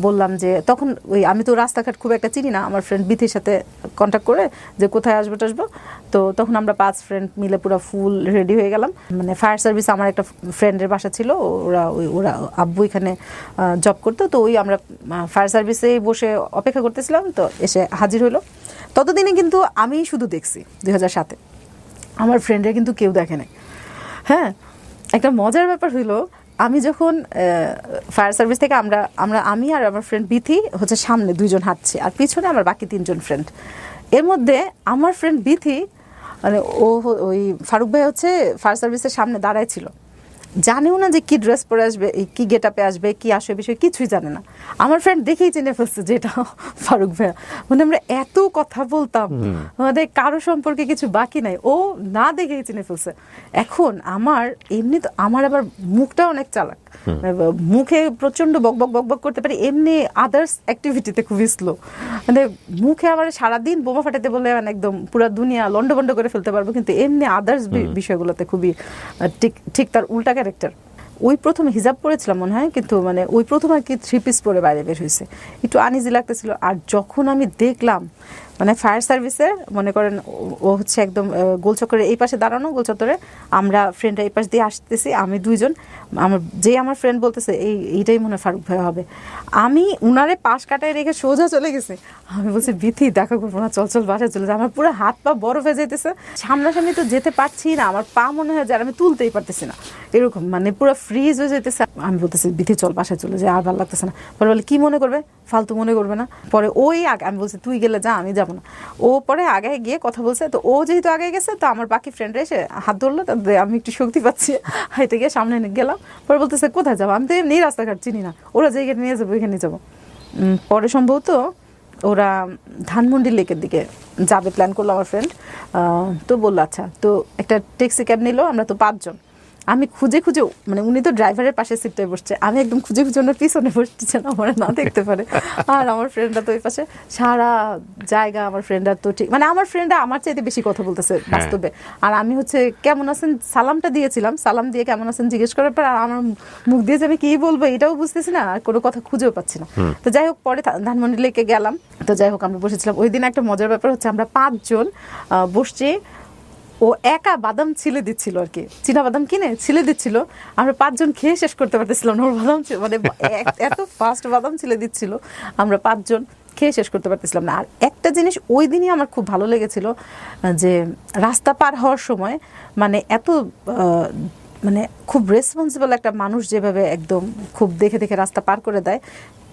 বললাম যে তখন ওই আমি তো রাস্তাঘাট খুব একটা চিনি না, আমার ফ্রেন্ড বিথির সাথে কন্ট্যাক্ট করে যে কোথায় আসবো টাসবো। তো তখন আমরা 5 ফ্রেন্ড মিলে পুরো ফুল রেডি হয়ে গেলাম। মানে ফায়ার সার্ভিস আমার একটা ফ্রেন্ডের বাসা ছিল, ওরা আব্বু এখানে জব করতো, তো ওই আমরা ফায়ার সার্ভিসেই বসে অপেক্ষা করতেছিলাম, তো এসে হাজির হলো। ততদিনে কিন্তু আমি শুধু দেখছি 2007-এ, আমার ফ্রেন্ডরা কিন্তু কেউ দেখে নাই। হ্যাঁ, একটা মজার ব্যাপার হইলো, আমি যখন ফায়ার সার্ভিস থেকে আমি আর আমার ফ্রেন্ড বিথি হচ্ছে সামনে 2 জন হাঁটছি, আর পিছনে আমার বাকি 3 জন ফ্রেন্ড। এর মধ্যে আমার ফ্রেন্ড বিথি মানে ওই ফারুক ভাই হচ্ছে ফায়ার সার্ভিসের সামনে দাঁড়ায় ছিল, জানেও না যে কি ড্রেস পরে আসবে, কি গেট আপে আসবে, কি আসবে বিষয় কিছুই জানে না। আমার ফ্রেন্ড দেখেই চিনে ফেলছে যে এটা ফারুক ভাইয়া। মানে আমরা এত কথা বলতাম, আমাদের কারো সম্পর্কে কিছু বাকি নাই, ও না দেখেই চিনে ফেলছে। এখন এমনি তো আমার আবার মুখটা অনেক চালাক, মুখে প্রচন্ড বকবক বকবক করতে পারি, এমনি আদার্স অ্যাক্টিভিটিতে খুবই স্লো। মানে মুখে আমার সারাদিন বোমা ফাটাতে বলে মানে একদম পুরো দুনিয়া লন্ডভন্ড করে ফেলতে পারবো, কিন্তু এমনি আদার্স বিষয়গুলোতে খুবই ঠিক তার উল্টা ক্যারেক্টার। ওই প্রথমে হিজাব পরেছিলাম মনে হয়, কিন্তু মানে ওই প্রথম আর কি 3 পিস পরে বাইরে বের হয়েছে, একটু আনইজি লাগতেছিল। আর যখন আমি দেখলাম মানে ফায়ার সার্ভিসের মনে করেন ও হচ্ছে একদম গোলচক্করের এই পাশে দাঁড়ানো, গোলচত্বরে আমরা ফ্রেন্ডরা এই পাশ দিয়ে আসতেছি, আমি 2 জন, আমার ফ্রেন্ড বলতেছে এইটাই মনে হয় ফারুক ভাই হবে। আমি উনারে পাশ কাটায় রেখে সোজা চলে গেছি। আমি বলছি বিথি দেখা করবো না, চল বাসায় চলে যায়। আমার পুরো হাত পা বরফ হয়ে যেতেছে, সামনাসামনি তো যেতে পারছি না, আমার পা মনে হয় যে আমি তুলতেই পারতেছি না, এরকম মানে পুরো ফ্রিজ হয়ে যেতেছে। আমি বলতেছি বিথি চল বাসায় চলে যায়, আর ভালো লাগতেছে না। পরে বলে কি মনে করবে, ফালতু মনে করবে না। পরে ওই আগে আমি বলছি তুই গেলে যা, আমি যাবো না। ও পরে আগে গিয়ে কথা বলছে, তো ও যেহেতু আগে গেছে, তো আমার বাকি ফ্রেন্ডরা এসে হাত ধরলো, তাদের আমি একটু শক্তি পাচ্ছি, হাইটে গিয়ে সামনে গেলাম। পরে বলতেছে কোথায় যাবো, আমি তো এমনি রাস্তাঘাট চিনি না, ওরা যে নিয়ে যাবো ওইখানে যাবো। পরে সম্ভবত ওরা ধানমন্ডি লেকের দিকে যাবে প্ল্যান করলো আমার ফ্রেন্ড। তো বললো আচ্ছা, তো একটা ট্যাক্সি ক্যাব নিল, আমরা তো 5 জন। আমি খুঁজে মানে উনি তো ড্রাইভারের পাশে সিটটায় বসছে, আমি একদম খুঁজে ওনার পিছনে বসছি যেন আমার না দেখতে পারে। আর আমার ফ্রেন্ডরা তো ওই পাশে, সারা জায়গা আমার ফ্রেন্ডরা তো ঠিক মানে আমার ফ্রেন্ডরা আমার চাইতে বেশি কথা বলতেছে বাস্তবে। আর আমি হচ্ছে কেমন আছেন সালামটা দিয়েছিলাম, সালাম দিয়ে কেমন আছেন জিজ্ঞেস করার পর আর আমার মুখ দিয়ে যে আমি কি বলবো এটাও বুঝতেছি না, আর কোনো কথা খুঁজেও পাচ্ছি না। তো যাই হোক পরে ধানমন্ডি লেকে গেলাম। তো যাই হোক আমরা বসেছিলাম ওই দিন। একটা মজার ব্যাপার হচ্ছে আমরা 5 জন বসছি, ও একা বাদাম ছিলে দিচ্ছিল আর কি, চীনা বাদাম কিনে ছিলে দিচ্ছিল, আমরা 5 জন খেয়ে শেষ করতে পারতেছিলাম না, ওর বাদাম মানে এত ফাস্ট বাদাম ছিলে দিচ্ছিল, আমরা 5 জন খেয়ে শেষ করতে পারতেছিলাম না। আর একটা জিনিস ওই দিনই আমার খুব ভালো লেগেছিল, যে রাস্তা পার হওয়ার সময় মানে এত মানে খুব রেসপন্সিবল একটা মানুষ যেভাবে একদম খুব দেখে দেখে রাস্তা পার করে দেয়।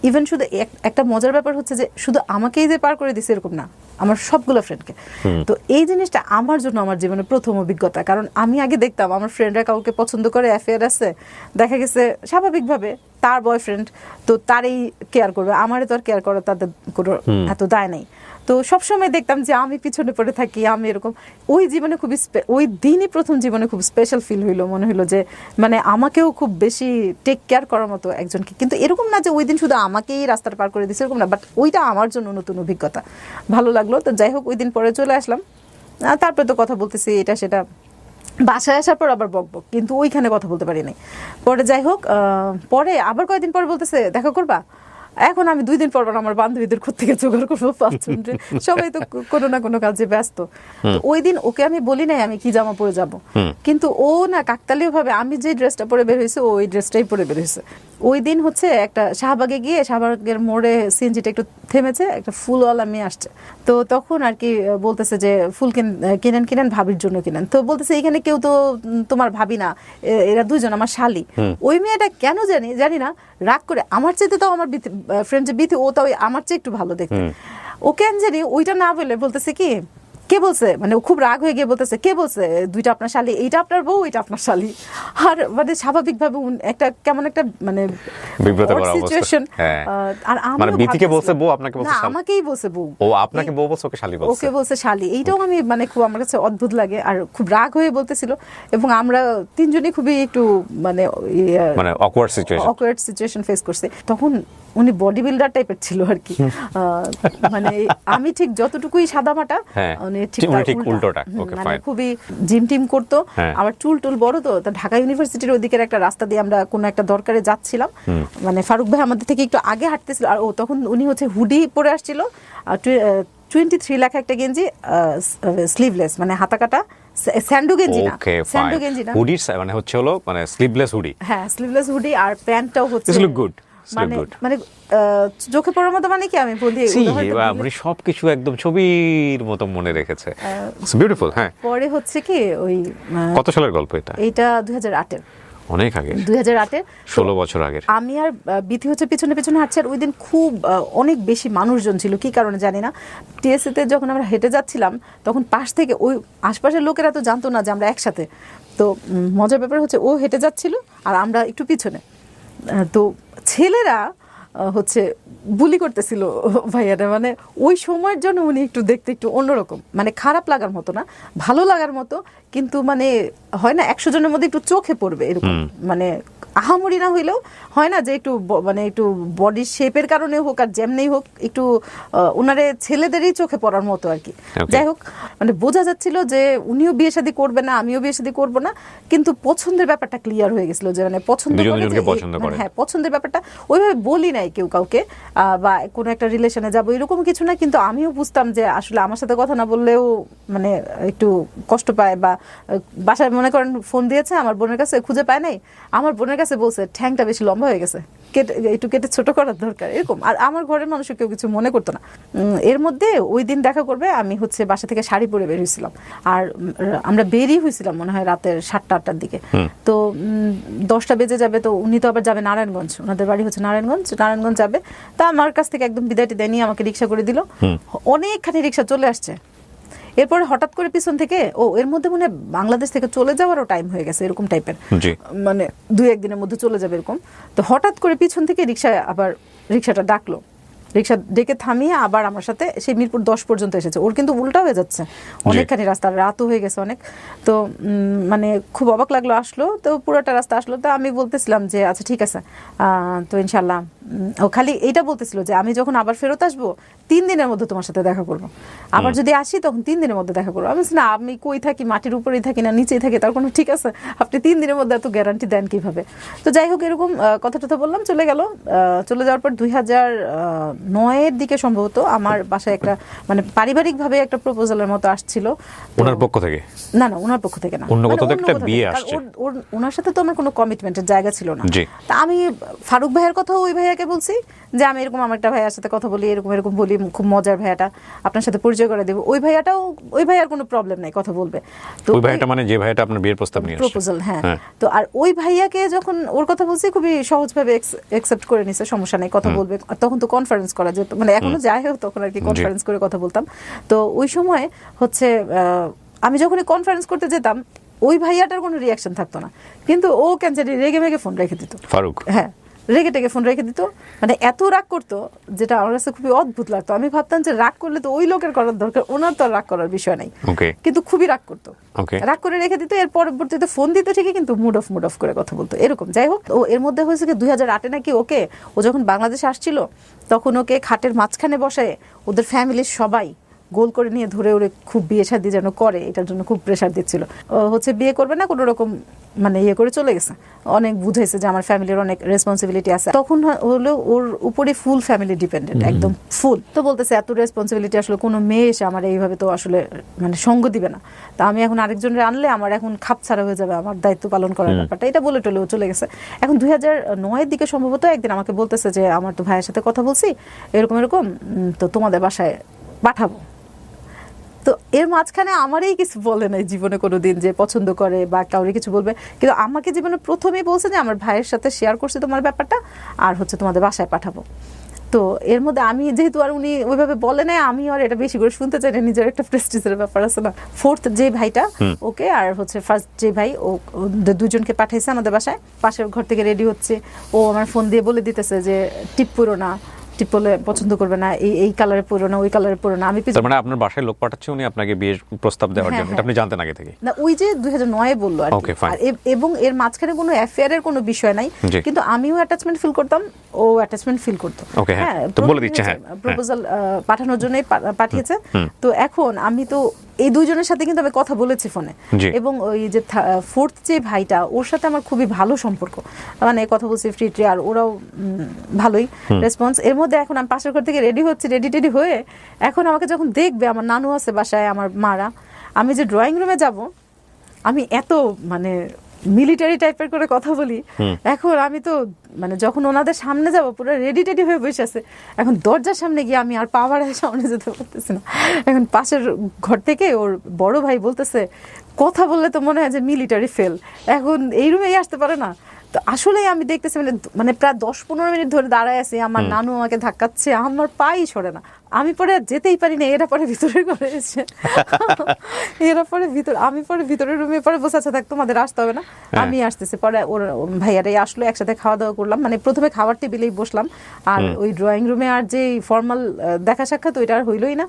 ইভেন শুধু একটা মজার ব্যাপার হচ্ছে যে শুধু আমাকেই যে পার করে দিছে এরকম না, আমার সবগুলো ফ্রেন্ডকে। তো এই জিনিসটা আমার জন্য আমার জীবনে প্রথম অভিজ্ঞতা, কারণ আমি আগে দেখতাম আমার ফ্রেন্ডরা কাউকে পছন্দ করে, অ্যাফেয়ার আছে, দেখা গেছে স্বাভাবিকভাবে তার বয়ফ্রেন্ড তো তারই কেয়ার করবে, আমারে তো আর কেয়ার করা তাদের কোনো এত দায় নেই। তো সবসময় দেখতাম যে আমি পিছনে পড়ে থাকি, আমি এরকম। ওই জীবনে খুবই ওই দিনই প্রথম জীবনে খুব স্পেশাল ফিল হইলো, মনে হলো যে মানে আমাকেও খুব বেশি টেক কেয়ার করার মতো একজনকে। কিন্তু এরকম না যে ওই দিন শুধু আমাকেই রাস্তাটা পার করে দিচ্ছে এরকম না, বাট ওইটা আমার জন্য নতুন অভিজ্ঞতা, ভালো লাগলো। তো যাই হোক ওই দিন পরে চলে আসলাম, তারপরে তো কথা বলতেছি এটা সেটা, বাসায় আসার পর আবার বকবক, কিন্তু ওইখানে কথা বলতে পারি নাই। পরে যাই হোক পরে আবার কয়েকদিন পরে বলতেছে দেখা করবা। এখন আমি 2 দিন পর আমার বান্ধবীদের থেকে জোগাড় করবো 5 জন, সবাই তো কোনো না কোনো কাজে ব্যস্ত। ওই দিন ওকে আমি বলি নাই আমি কি জামা পরে যাব, কিন্তু ও না কাকতালীয় ভাবে আমি যে ড্রেসটা পরে বের হয়েছে ওই ড্রেসটাই পরে বের হয়েছে। ওই দিন হচ্ছে একটা শাহবাগে গিয়ে, শাহবাগের মোড়ে সিএনজিটা একটু থেমেছে, একটা ফুলওয়ালা মেয়ে আসছে। তো তখন আর কি বলতেছে যে ফুল কিনেন ভাবির জন্য কিনেন। তো বলতেছে এখানে কেউ তো তোমার ভাবি না, এরা 2 জন আমার শালি। ওই মেয়েটা কেন জানি না রাগ করে, আমার চাইতে তো আমার ফ্রেন্ড যে বিথি ও তাও আমার চেয়ে একটু ভালো দেখতে, ও কেন জানি ওইটা না বলে বলতেছে কি কে বলছে, মানে খুব রাগ হয়ে গিয়ে বলতেছে কে বলছে দুইটা আপনার শালি, এইটা আপনার বউ এইটা আপনার শালি। আর মানে স্বাভাবিকভাবে একটা কেমন একটা মানে সিচুয়েশন। আর মানে বিথিকে বলছে বউ, আপনাকে বলছে শালি, আমাকেই বলছে বউ, ও আপনাকে বউ বলছে, ওকে শালি বলছে, ওকে বলছে শালি। এইটাও আমি মানে খুব আমার কাছে অদ্ভুত লাগে, আর খুব রাগ হয়ে বলতেছিল। এবং আমরা তিনজনই খুবই একটু মানে অকওয়ার্ড সিচুয়েশন ফেস করছে। তখন উনি বডি বিল্ডার টাইপের ছিল আর কি, মানে আমি ঠিক যতটুকুই সাদামাটা উনি ঠিক উল্টোটা, মানে খুবই জিম টিম করতো। আবার চুল টুল বড়, তো ঢাকা ইউনিভার্সিটির ওদিকের একটা রাস্তা দিয়ে আমরা কোনো একটা দরকারে যাচ্ছিলাম, মানে ফারুক ভাই আমাদের থেকে একটু আগে হাঁটতেছিল, আর তখন উনি হচ্ছে হুডি পরে আসছিল, 23 লেখা একটা গেঞ্জি, স্লিভলেস মানে হাতা কাটা, স্যান্ডো গেঞ্জি না, স্যান্ডো গেঞ্জি না, হুডি মানে হচ্ছে হলো মানে স্লিভলেস হুডি, হ্যাঁ স্লিভলেস হুডি, আর প্যান্টটাও হচ্ছে গুড, মানে চোখে পড়ার মতো, মানে কি আমি বলি আপনি সবকিছু একদম ছবির মতো মনে রেখেছে, বিউটিফুল। হ্যাঁ, পরে হচ্ছে কি ওই কত সালের গল্প এটা? এটা 2008 এর, অনেক আগে, 2008 16 বছর আগে। আমি আর বিথি হচ্ছে পিছনে পিছনে হাঁটছি, আর ওই দিন খুব অনেক বেশি মানুষজন ছিল, কি কারণে জানি না। টিএসসি তে যখন আমরা হেঁটে যাচ্ছিলাম, তখন পাশ থেকে ওই আশপাশের লোকেরা তো জানতো না যে আমরা একসাথে। তো মজার ব্যাপার হচ্ছে ও হেঁটে যাচ্ছিল আর আমরা একটু পিছনে, তো ছেলেরা হচ্ছে বুলি করতেছিল ভাইয়াটা, মানে ওই সময়ের জন্য উনি একটু দেখতে একটু অন্যরকম, মানে খারাপ লাগার মতো না, ভালো লাগার মতো, কিন্তু মানে হয় না 100 জনের মধ্যে একটু চোখে পড়বে এরকম, মানে আহামরি না হইলেও হয় না যে একটু মানে একটু বডির শেপের কারণে হোক আর যেমনি হোক একটু ওনারে ছেলেদেরই চোখে পড়ার মতো আর কি। যাই হোক, মানে বোঝা যাচ্ছিল যে উনিও বিয়ে শাদী করবে না, আমিও বিয়ে শাদী করবো না, কিন্তু পছন্দের ব্যাপারটা ক্লিয়ার হয়ে গেছিল যে মানে পছন্দ করে, হ্যাঁ পছন্দের ব্যাপারটা ওইভাবে বলি নাই কেউ কাউকে, বা কোনো একটা রিলেশনে যাবো এরকম কিছু না, কিন্তু আমিও বুঝতাম যে আসলে আমার সাথে কথা না বললেও মানে একটু কষ্ট পায়, বা বাসায় মনে করেন ফোন দিয়েছে আমার বোনের কাছে, খুঁজে পায় নাই, আমার বোনের কাছে বলছে ঠ্যাংটা বেশি লম্বা হয়ে গেছে, একটু কেটে ছোট করার দরকার, এরকম। আর আমার ঘরের মানুষ কেউ কিছু মনে করতো না। এর মধ্যে ওই দিন দেখা করবে, আমি হচ্ছে বাসা থেকে শাড়ি পরে বের হয়েছিলাম, আর আমরা বেরিয়ে হয়েছিলাম মনে হয় রাতের 7টা-8টার দিকে। তো 10টা বেজে যাবে, তো উনি তো আবার যাবে নারায়ণগঞ্জ, ওনাদের বাড়ি হচ্ছে নারায়ণগঞ্জ যাবে। তা আমার কাছ থেকে একদম বিদায়টি দেয়নি, আমাকে রিক্সা করে দিল, অনেকখানি রিক্সা চলে আসছে। এরপরে হঠাৎ করে পিছন থেকে এর মধ্যে মনে বাংলাদেশ থেকে চলে যাওয়ারও টাইম হয়ে গেছে, এরকম টাইপের, মানে 2-1 দিনের মধ্যে চলে যাবে এরকম। তো হঠাৎ করে পিছন থেকে রিক্সাটা ডাকলো, রিক্সা ডেকে থামিয়ে আবার আমার সাথে সেই মিরপুর 10 পর্যন্ত এসেছে। ওর কিন্তু উল্টা হয়ে যাচ্ছে অনেকখানি রাস্তা, রাতও হয়ে গেছে অনেক। তো মানে খুব অবাক লাগলো, আসলো তো পুরোটা রাস্তা আসলো। তো আমি বলতেছিলাম যে আচ্ছা ঠিক আছে, তো ইনশাল্লাহ ও খালি এইটা বলতেছিল যে আমি যখন আবার ফেরত আসবো 3 দিনের মধ্যে তোমার সাথে দেখা করবো, আবার যদি আসি তখন 3 দিনের মধ্যে দেখা করবো। আমি বলছি না, আমি কই থাকি, মাটির উপরেই থাকি না নিচেই থাকি, তার কোনো ঠিক আছে, আপনি 3 দিনের মধ্যে এত গ্যারান্টি দেন কিভাবে? তো যাই হোক, এরকম কথা টথা বললাম, চলে গেল। চলে যাওয়ার পর 2009-এর দিকে সম্ভবত আমার বাসায় একটা মানে পারিবারিকভাবে একটা প্রপোজালের মতো আসছিল। ওনার পক্ষ থেকে? না, ওনার পক্ষ থেকে না, অন্য কোথাও একটা বিয়ে আসছে। ওনার সাথে তো আমার কোনো কমিটমেন্টের জায়গা ছিল না। তা আমি ফারুক ভাইয়ের কথা ওই ভাইয়াকে বলছি যে আমি এরকম আমার একটা ভাইয়ার সাথে কথা বলি, এরকম বলি, খুব মজার ভাইয়াটা, আপনার সাথে পরিচয় করে দেব। ওই ভাইয়ার কোনো প্রবলেম নাই, কথা বলবে। তো ওই ভাইয়াটা মানে যে ভাইয়াটা আপনার বিয়ের প্রস্তাব নিয়ে আসছে, প্রপোজাল, হ্যাঁ। তো আর ওই ভাইয়াকে যখন ওর কথা বলছি, খুবই সহজভাবে অ্যাকসেপ্ট করে নিছে, সমস্যা নেই, কথা বলবে। আর তখন তো কনফারেন্স করা যেত, মানে এখনো যাই হোক তখন আর কি কনফারেন্স করে কথা বলতাম। তো ওই সময় হচ্ছে আমি যখনই কনফারেন্স করতে যেতাম, ওই ভাইয়াটার কোনো রিয়াকশন থাকতো না, কিন্তু ও ক্যান্সারি রেগে মেগে ফোন রেখে দিত, ফারুক। হ্যাঁ, রেগে টেগে ফোন রেখে দিত, মানে এত রাগ করতো, যেটা আমার কাছে খুবই অদ্ভুত লাগতো। আমি ভাবতাম যে রাগ করলে তো ওই লোকের করার দরকার, ওনার তো রাগ করার বিষয় নাই, কিন্তু খুবই রাগ করতো, রাগ করে রেখে দিত। এর পরবর্তীতে ফোন দিত ঠিকই, কিন্তু মুড অফ করে কথা বলতো, এরকম। যাই হোক, ও এর মধ্যে হয়েছে কি 2008-এ নাকি ও যখন বাংলাদেশে আসছিল, তখন ওকে খাটের মাঝখানে বসায় ওদের ফ্যামিলির সবাই গোল করে নিয়ে ধরে ওরে খুব বিয়ে শাদী যেন করে, এটার জন্য খুব প্রেশার দিচ্ছিল। হচ্ছে বিয়ে করবে না, কোনো রকম মানে ইয়ে করে চলে গেছে। অনেক বুঝাইছে যে আমার ফ্যামিলির অনেক রেসপন্সিবিলিটি আছে। তখন হলো ওর উপরে ফুল ফ্যামিলি ডিপেন্ডেন্ট, একদম ফুল। তো বলতেছে এত রেসপন্সিবিলিটি আসলে কোনো মেয়ে এসে আমার এইভাবে তো আসলে মানে সঙ্গ দিবে না, তা আমি এখন আরেকজনের আনলে আমার এখন খাপ ছাড়া হয়ে যাবে আমার দায়িত্ব পালন করার ব্যাপারটা, এটা বলে টলেও চলে গেছে। এখন 2009-এর দিকে সম্ভবত একদিন আমাকে বলতেছে যে আমার তো ভাইয়ের সাথে কথা বলছি, এরকম তো তোমাদের বাসায় পাঠাবো। তো এর মাঝখানে আমারই কিছু বলে নাই জীবনে কোনোদিন যে পছন্দ করে বা কাউরে কিছু বলবে, কিন্তু আমাকে জীবনে প্রথমেই বলছে যে আমার ভাইয়ের সাথে শেয়ার করছি তোমার ব্যাপারটা, আর হচ্ছে তোমাদের বাসায় পাঠাবো। তো এর মধ্যে আমি যেহেতু আর উনি ওইভাবে বলে নাই, আমি আর এটা বেশি করে শুনতে চাই না, নিজের একটা প্রেস্টিজের ব্যাপার আছে না। ফোর্থ যে ভাইটা ওকে আর হচ্ছে ফার্স্ট যে ভাই ও দুজনকে পাঠাইছে আমাদের বাসায়, পাশের ঘর থেকে রেডি হচ্ছে, ও আমার ফোন দিয়ে বলে দিতেছে যে টিপ পরো না, টিপ পরলে পছন্দ করবে না, এই কালারে পরো না, ওই কালারে পরো না। আমি তার মানে আপনার বাসায় লোক পাঠাচ্ছে উনি আপনাকে বিয়ের প্রস্তাব দেওয়ার জন্য, এটা আপনি জানতেন আগে থেকে? না, ওই যে 2009 বললো আর কি। এবং এর মাঝখানে কোনো অ্যাফেয়ারের কোনো বিষয় নাই, কিন্তু আমিও অ্যাটাচমেন্ট ফিল করতাম, ও অ্যাটাচমেন্ট ফিল করতো। হ্যাঁ, তো বলে দিচ্ছে হ্যাঁ প্রপোজাল পাঠানোর জন্যই পাঠিয়েছে। তো এখন আমি তো এই দুইজনের সাথে কিন্তু আমি কথা বলেছি ফোনে, এবং ওই যে ফোর্থ যে ভাইটা ওর সাথে আমার খুবই ভালো সম্পর্ক, মানে কথা বলছি ফ্রি ট্রি, আর ওরাও ভালোই রেসপন্স। এর মধ্যে এখন আমি পাশের ঘর থেকে রেডি হচ্ছি, রেডি হয়ে এখন আমাকে যখন দেখবে, আমার নানু আছে বাসায়, আমার মারা, আমি যে ড্রয়িং রুমে যাব, আমি এত মানে মিলিটারি টাইপের করে কথা বলি। এখন আমি তো মানে যখন ওনাদের সামনে যাব পুরো রেডি হয়ে বসে আছে, এখন দরজার সামনে গিয়ে আমি আর পা বাড়ায় সামনে যেতে পারতেছি না। এখন পাশের ঘর থেকে ওর বড় ভাই বলতেছে, কথা বললে তো মনে হয় যে মিলিটারি ফেল, এখন এই রুমেই আসতে পারে না। তো আসলে আমি দেখতেছি মানে প্রায় 10-15 মিনিট ধরে দাঁড়ায় আছি, আমার নানু আমাকে ধাক্কাচ্ছে, আমার পাই সরে না, আমি পরে যেতেই পারি না। এরা পরে ভিতরে ঘরে এসে আমি পরে ভিতরের রুমে পরে বসে আছে, থাক তোমাদের আসতে হবে না, আমি আসতেছি। পরে ওর ভাইয়ারাই আসলো, একসাথে খাওয়া দাওয়া করলাম, মানে প্রথমে খাবার টেবিলেই বসলাম, আর ওই ড্রয়িং রুমে আর যে ফর্মাল দেখা সাক্ষাৎ ওইটা আর হইলই না।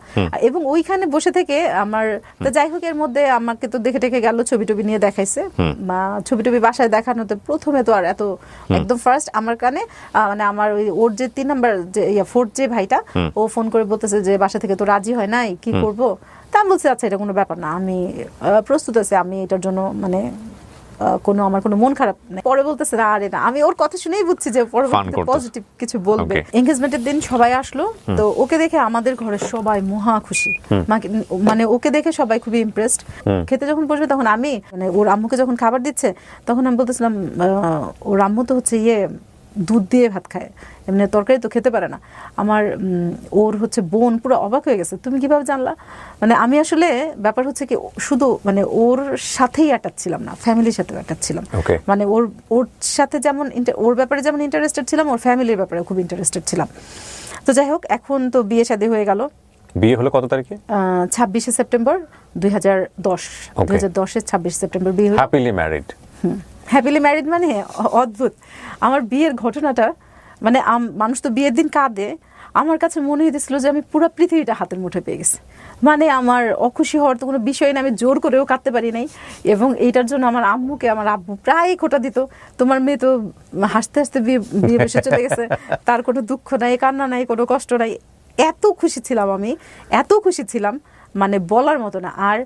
এবং ওইখানে বসে থেকে আমার তো যাই হোক, এর মধ্যে আমাকে তো দেখে গেল, ছবি টবি নিয়ে দেখাইছে, বা ছবি টবি বাসায় দেখানোতে প্রথমে তো আর এত একদম ফার্স্ট আমার কানে মানে আমার ওর যে 3 নাম্বার যে ফোর্থ যে ভাইটা, ও ফোন করে বলতেছে যে বাসা থেকে তো রাজি হয় নাই, কি করব? তা আমি বলছি আচ্ছা এটা কোনো ব্যাপার না, আমি প্রস্তুত আছি, আমি এটার জন্য মানে আমার কোনো মন খারাপ নেই। পরে বলতেছে না, আরে না, আমি ওর কথা শুনেই বুঝছি যে পরবর্তীতে পজিটিভ কিছু বলবে। এনগেজমেন্টের দিন সবাই আসলো, তো ওকে দেখে আমাদের ঘরে সবাই মহা খুশি, মানে ওকে দেখে সবাই খুবই ইমপ্রেসড। খেতে যখন বসবে তখন আমি মানে ওর আম্মুকে যখন খাবার দিচ্ছে, তখন আমি বলতেছিলাম ওর আম্মু তো হচ্ছে দুধ দিয়ে ভাত খায়, এমনি তরকারি তো খেতে পারে না। আমার ওর হচ্ছে বোন পুরো অবাক হয়ে গেছে, তুমি কিভাবে জানলা? মানে আমি আসলে ব্যাপার হচ্ছে কি, শুধু মানে ওর সাথেই অ্যাটাচ ছিলাম না, ফ্যামিলির সাথেও অ্যাটাচ ছিলাম। মানে ওর সাথে যেমন ওর ব্যাপারে যেমন ইন্টারেস্টেড ছিলাম, ওর ফ্যামিলির ব্যাপারে খুব ইন্টারেস্টেড ছিলাম। তো যাই হোক, এখন তো বিয়ে শাদী হয়ে গেল। বিয়ে হলো কত তারিখে? 26শে সেপ্টেম্বর 2010। 2010 26 সেপ্টেম্বর বিয়ে হলো। Happily married. হ্যাপিলি ম্যারিড মানে অদ্ভুত। আমার বিয়ের ঘটনাটা মানে মানুষ তো বিয়ের দিন কাঁদে, আমার কাছে মনে হয়েছিল যে আমি পুরো পৃথিবীটা হাতের মুঠোয় পেয়ে গেছি। মানে আমার অখুশি হওয়ার তো কোনো বিষয় না, আমি জোর করেও কাঁদতে পারি নাই। এবং এইটার জন্য আমার আব্বু প্রায় খোঁটা দিত, তোমার মেয়ে তো হাসতে হাসতে বিয়ে বসে চলে গেছে, তার কোনো দুঃখ নাই, কান্না নাই, কোনো কষ্ট নাই। এত খুশি ছিলাম মানে বলার মতো না। আর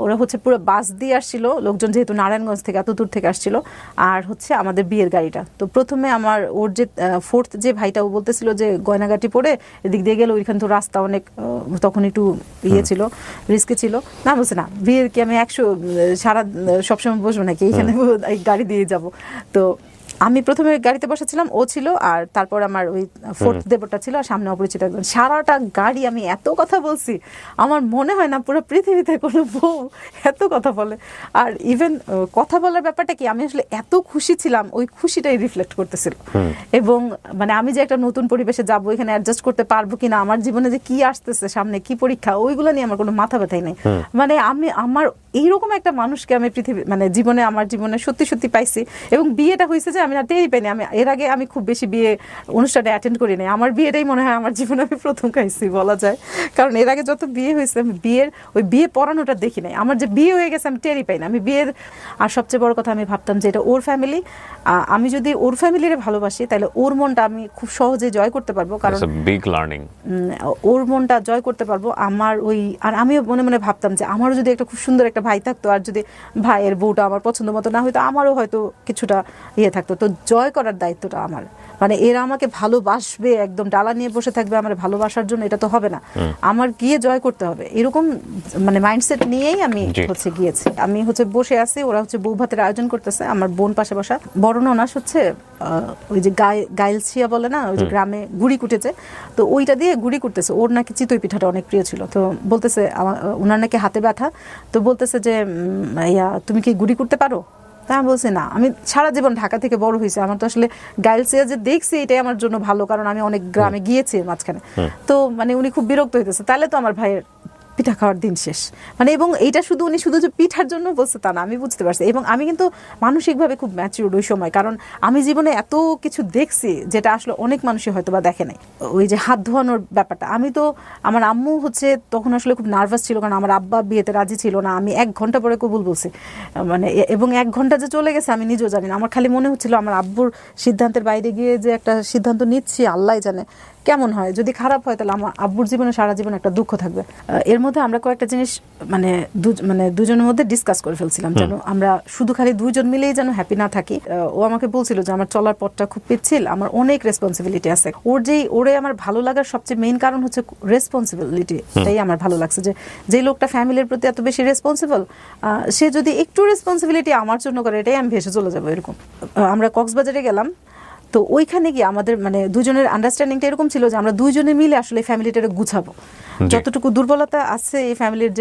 ওরা হচ্ছে পুরো বাস দিয়ে আসছিল লোকজন, যেহেতু নারায়ণগঞ্জ থেকে এত দূর থেকে আসছিল, আর হচ্ছে আমাদের বিয়ের গাড়িটা। তো প্রথমে ওর যে ফোর্থ যে ভাইটা, ও বলতেছিল যে গয়নাগাটি পরে এদিক দিয়ে গেলে ওইখানে তো রাস্তা অনেক তখন একটু ছিল, রিস্কি ছিল। না বলছে না, বিয়ের কি আমি সবসময় বসবো নাকি, এইখানে গাড়ি দিয়ে যাব। তো আমি প্রথমে গাড়িতে বসেছিলাম, ও ছিল, আর তারপর আমার ওই ফোর্থ দেবরটা ছিল, আর সামনে অপরিচিত একজন। সারাটা গাড়ি আমি এত কথা বলছি, আমার মনে হয় না পুরো পৃথিবীতে কোনো বউ এত কথা বলে। আর ইভেন কথা বলার ব্যাপারটা কি, আমি আসলে এত খুশি ছিলাম, ওই খুশিটাই রিফ্লেক্ট করতেছিল। এবং মানে আমি যে একটা নতুন পরিবেশে যাবো, এখানে অ্যাডজাস্ট করতে পারবো কিনা, আমার জীবনে যে কি আসতেছে সামনে, কি পরীক্ষা, ওইগুলো নিয়ে আমার কোনো মাথা ব্যথাই নাই। মানে আমার এইরকম একটা মানুষকে আমি আমার জীবনে সত্যি পাইছি। এবং বিয়েটা হয়েছে যে আমি না টেরই পাইনি। এর আগে আমি খুব বেশি বিয়ে অনুষ্ঠানে অ্যাটেন্ড করি নাই, আমার বিয়েটাই মনে হয় আমার জীবনে আমি প্রথম খাইছি বলা যায়। কারণ এর আগে যত বিয়ে হয়েছে, আমি বিয়ে পড়ানোটা দেখি নাই। আমার যে বিয়ে হয়ে গেছে আমি টেরই পাই না, আমি বিয়ের। আর সবচেয়ে বড় কথা, আমি ভাবতাম যে এটা ওর ফ্যামিলি, আমি যদি ওর ফ্যামিলিরে ভালোবাসি তাহলে ওর মনটা আমি খুব সহজে জয় করতে পারবো। কারণ ওর মনটা জয় করতে পারবো। আর আমিও মনে মনে ভাবতাম যে আমারও যদি একটা খুব সুন্দর একটা ভাই থাকতো, আর যদি ভাইয়ের বউটা আমার পছন্দ মতো না হইতো, আমারও হয়তো কিছুটা থাকতো। তো জয় করার দায়িত্বটা আমার। মানে এরা আমাকে ভালোবাসবে, একদম ডালা নিয়ে বসে থাকবে আমার ভালোবাসার জন্য, এটা তো হবে না। আমার গিয়ে জয় করতে হবে, এরকম মানে মাইন্ডসেট নিয়েই আমি গিয়েছি। আমি বসে আছি, ওরা বউ ভাতের আয়োজন করতেছে, আমার বোন পাশে বসা। বড় ননাস ওই যে গাইলছিয়া বলে না, ওই যে গ্রামে গুড়ি কুটেছে, তো ওইটা দিয়ে গুড়ি করতেছে। ওর নাকি চিতই পিঠাটা অনেক প্রিয় ছিল, তো বলতেছে ওনার নাকি হাতে ব্যথা, তো বলতেছে যে তুমি কি গুড়ি করতে পারো? তা আমি বলছি না, আমি সারা জীবন ঢাকা থেকে বড় হয়েছি, আমার তো আসলে গার্লসিয়া যে দেখছি এটাই আমার জন্য ভালো, কারণ আমি অনেক গ্রামে গিয়েছি মাঝখানে। তো মানে উনি খুব বিরক্ত হইতেছে, তাহলে তো আমার ভাইয়ের পিঠা খাওয়ার দিন শেষ। মানে এবং এইটা উনি শুধু যে পিঠার জন্য বলছে তা না, আমি বুঝতে পারছি। এবং আমি কিন্তু মানসিকভাবে খুব ম্যাচিউরড ওই সময়, কারণ আমি জীবনে এত কিছু দেখছি যেটা আসলে অনেক মানুষই হয়তো বা দেখে নাই। ওই যে হাত ধোয়ানোর ব্যাপারটা, আমি তো আমার আম্মু হচ্ছে তখন আসলে খুব নার্ভাস ছিল, কারণ আমার আব্বা বিয়েতে রাজি ছিল না। আমি 1 ঘন্টা পরে কবুল বলছি, মানে এবং 1 ঘন্টা যে চলে গেছে আমি নিজেও জানি না। আমার খালি মনে হচ্ছিল আমার আব্বুর সিদ্ধান্তের বাইরে গিয়ে যে একটা সিদ্ধান্ত নিচ্ছি, আল্লাহ জানে কেমন হয়। যদি খারাপ হয় তাহলে আমার আব্বুর জীবনে সারা জীবন একটা দুঃখ থাকবে। এর মধ্যে আমরা কয়েকটা জিনিস মানে দুজনের মধ্যে ডিসকাস করে ফেলছিলাম, যেন আমরা শুধু খালি দুজন মিলেই যেন হ্যাপি না থাকি। ও আমাকে বলছিল যে আমার চলার পথটা খুব পিচ্ছিল, আমার অনেক রেসপন্সিবিলিটি আছে। ওরে আমার ভালো লাগার সবচেয়ে মেইন কারণ হচ্ছে রেসপন্সিবিলিটি। এটাই আমার ভালো লাগছে যে লোকটা ফ্যামিলির প্রতি এত বেশি রেসপন্সিবল, সে যদি একটু রেসপন্সিবিলিটি আমার জন্য করে, এটাই আমি ভেসে চলে যাবো এরকম। আমরা কক্সবাজারে গেলাম, তো ওইখানে গিয়ে আমাদের মানে দুজনের আন্ডারস্ট্যান্ডিংটা এরকম ছিল যে আমরা দুইজনে মিলে আসলে ফ্যামিলিটাকে গুছাবো, যতটুকু দুর্বলতা আছে এই ফ্যামিলির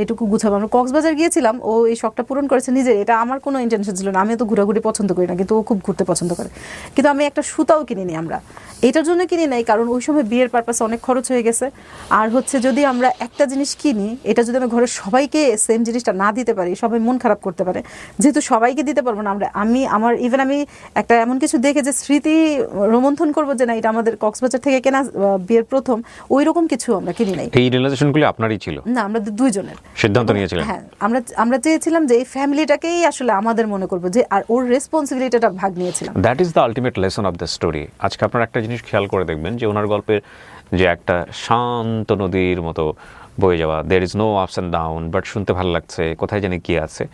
এইটুকু গুছাবো। আমরা কক্সবাজার গিয়েছিলাম, ও এই শখটা পূরণ করেছে নিজে, এটা আমার কোনো ইন্টেনশন ছিল না। আমিও তো ঘোরাঘুরি পছন্দ করি না, কিন্তু ও খুব ঘুরতে পছন্দ করে। কিন্তু আমি একটা সুতাও কিনিনি, আমরা এটার জন্য কিনি নাই কারণ ওই সময় বিয়ের পারপাসে অনেক খরচ হয়ে গেছে। আর হচ্ছে যদি আমরা একটা জিনিস কিনি, এটা যদি আমি ঘরের সবাইকে সেম জিনিসটা না দিতে পারি, সবাই মন খারাপ করতে পারে। যেহেতু সবাইকে দিতে পারবো না, আমি একটা এমন কিছু দেখে যে স্মৃতি রোমন্থন করবো যে না এটা আমাদের কক্সবাজার থেকে কেনা বিয়ের প্রথম, ওই রকম কিছু আমরা কিনি নাই। এই রিয়েলাইজেশনগুলো আপনারই ছিল? না, আমরা দুইজনের সিদ্ধান্ত নিয়েছিলেন। হ্যাঁ, আমরা চেয়েছিলাম যে এই ফ্যামিলিটাকেই আসলে আমাদের মনে করবো, যে আর ওর রেসপন্সিবিলিটিটা ভাগ নিয়েছিলাম। That is the ultimate lesson of the story. আজকে আপনারা একটা জিনিস খেয়াল করে দেখবেন যে ওনার গল্পের যে একটা শান্ত নদীর মতো বয়ে যাওয়া, there is no ups and down, but শুনতে ভালো লাগছে, কোথায় জানি কি আছে।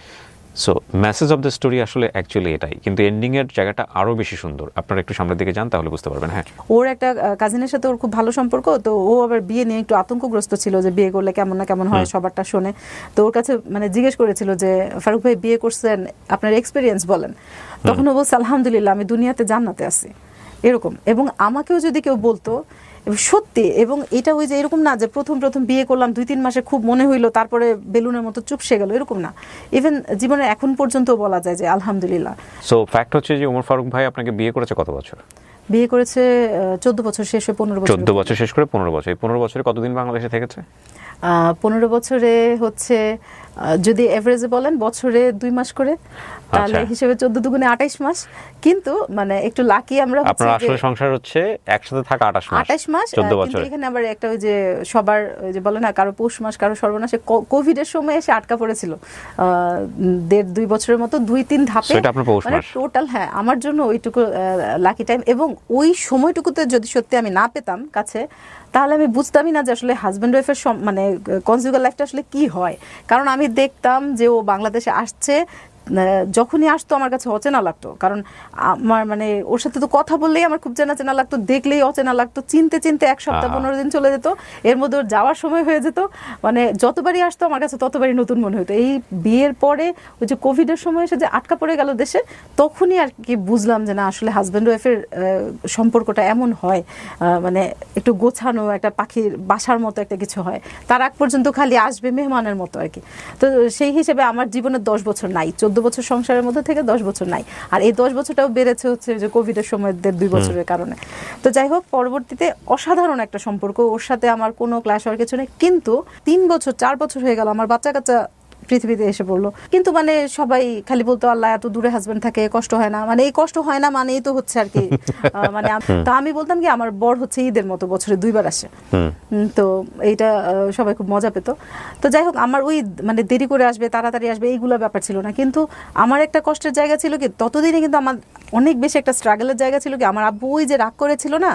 So message of the story আসলে অ্যাকচুয়ালি এটাই, কিন্তু এন্ডিংয়ের জায়গাটা আরও বেশি সুন্দর। আপনারা একটু সামনের দিকে যান, তাহলে বুঝতে পারবেন। হ্যাঁ, ওর একটা কাজিনের সাথে ওর খুব ভালো সম্পর্ক, তো ও আবার বিয়ে নিয়ে একটু আতঙ্কগ্রস্ত ছিল যে বিয়ে করলে কেমন না কেমন হয়, সবারটা শোনে। তো ওর কাছে মানে জিজ্ঞেস করেছিল যে ফারুক ভাই বিয়ে করছেন, আপনার এক্সপিরিয়েন্স বলেন। তখন ও বলছে আলহামদুলিল্লাহ, আমি দুনিয়াতে জান্নাতে আছি এরকম। এবং আমাকেও যদি কেউ বলতো সত্যি, এবং এটা ওই যে এরকম না যে প্রথম বিয়ে করলাম 2-3 মাসে খুব মনে হইলো, তারপরে বেলুনের মতো চুপসে গেল, এরকম না। ইভেন জীবনের এখন পর্যন্ত বলা যায় যে আলহামদুলিল্লাহ। সো ফ্যাক্ট হচ্ছে যে ওমর ফারুক ভাই আপনাকে বিয়ে করেছে কত বছর? বিয়ে করেছে 14 বছর শেষ হয়ে 15 বছর। 14 বছর শেষ করে 15 বছর। এই 15 বছরে কতদিন বাংলাদেশে থেকেছে? 15 বছরে হচ্ছে যদি এভারেজে বলেন বছরে 2 মাস করে, তাহলে হিসেবে 14 দুগুণে 28 মাস। কিন্তু মানে একটু লাকি আমরা, আপনার আসলে সংসার হচ্ছে একসাথে থাকা 28 মাস 14 বছর। কিন্তু এখানে আবার একটা ওই যে সবার ওই যে বলে না, কারো পৌষ মাস কারো সর্বনাশে, কোভিডের সময় এসে আটকা পড়েছিল 1.5-2 বছরের মতো, 2-3 ধাপে। সেটা আপনার পৌষ মাস টোটাল। হ্যাঁ, আমার জন্য ওইটুকু লাকি টাইম। এবং ওই সময়টুকুতে যদি সত্যি আমি না পেতাম কাছে, তাহলে আমি বুঝতামই না যে আসলে হাজব্যান্ড ওয়াইফের মানে কনজুগাল লাইফটা আসলে কি হয়। কারণ আমি দেখতাম যে ও বাংলাদেশে আসছে, যখনই আসতো আমার কাছে অচেনা লাগতো, কারণ আমার মানে ওর সাথে তো কথা বললেই আমার খুব চেনা লাগতো, দেখলেই অচেনা লাগতো, চিনতে 1 সপ্তাহ 15 দিন চলে যেত, এর মধ্যে ওর যাওয়ার সময় হয়ে যেত। মানে যতবারই আসতো আমার কাছে ততবারই নতুন মনে হতো। এই বিয়ের পরে ওই যে কোভিডের সময় এসে যে আটকা পড়ে গেল দেশে, তখনই আর কি বুঝলাম যে না আসলে হাজব্যান্ড ওয়াইফের সম্পর্কটা এমন হয়, মানে একটু গোছানো একটা পাখির বাসার মতো একটা কিছু হয়। তার আগ পর্যন্ত খালি আসবে মেহমানের মতো আর কি। তো সেই হিসেবে আমার জীবনে 10 বছর নাই, 14 বছর সংসারের মধ্যে থেকে 10 বছর নাই। আর এই 10 বছরটাও বেড়েছে হচ্ছে যে কোভিডের সময় 2 বছরের কারণে। তো যাই হোক, পরবর্তীতে অসাধারণ একটা সম্পর্ক, ওর সাথে আমার কোনো ক্লাশ হওয়ার কিছু নেই। কিন্তু 4 বছর হয়ে গেল, আমার বাচ্চা কাচ্চা পৃথিবীতে এসে পড়লো। কিন্তু মানে সবাই খালি বলতো আল্লাহ এত দূরে হাজবেন্ড থাকে, কষ্ট হয় না। মানে এই কষ্ট হয় না মানেই তো হচ্ছে আর কি মানে তো আমি বলতাম কি আমার বর হচ্ছে ঈদের মতো বছরে 2 বার আসে। তো এইটা সবাই খুব মজা পেত। তো যাই হোক, আমার ওই মানে দেরি করে আসবে তাড়াতাড়ি আসবে এইগুলো ব্যাপার ছিল না। কিন্তু আমার একটা কষ্টের জায়গা ছিল কি, ততদিনে কিন্তু আমার অনেক বেশি একটা স্ট্রাগলের জায়গা ছিল কি, আমার আব্বু ওই যে রাগ করেছিল না,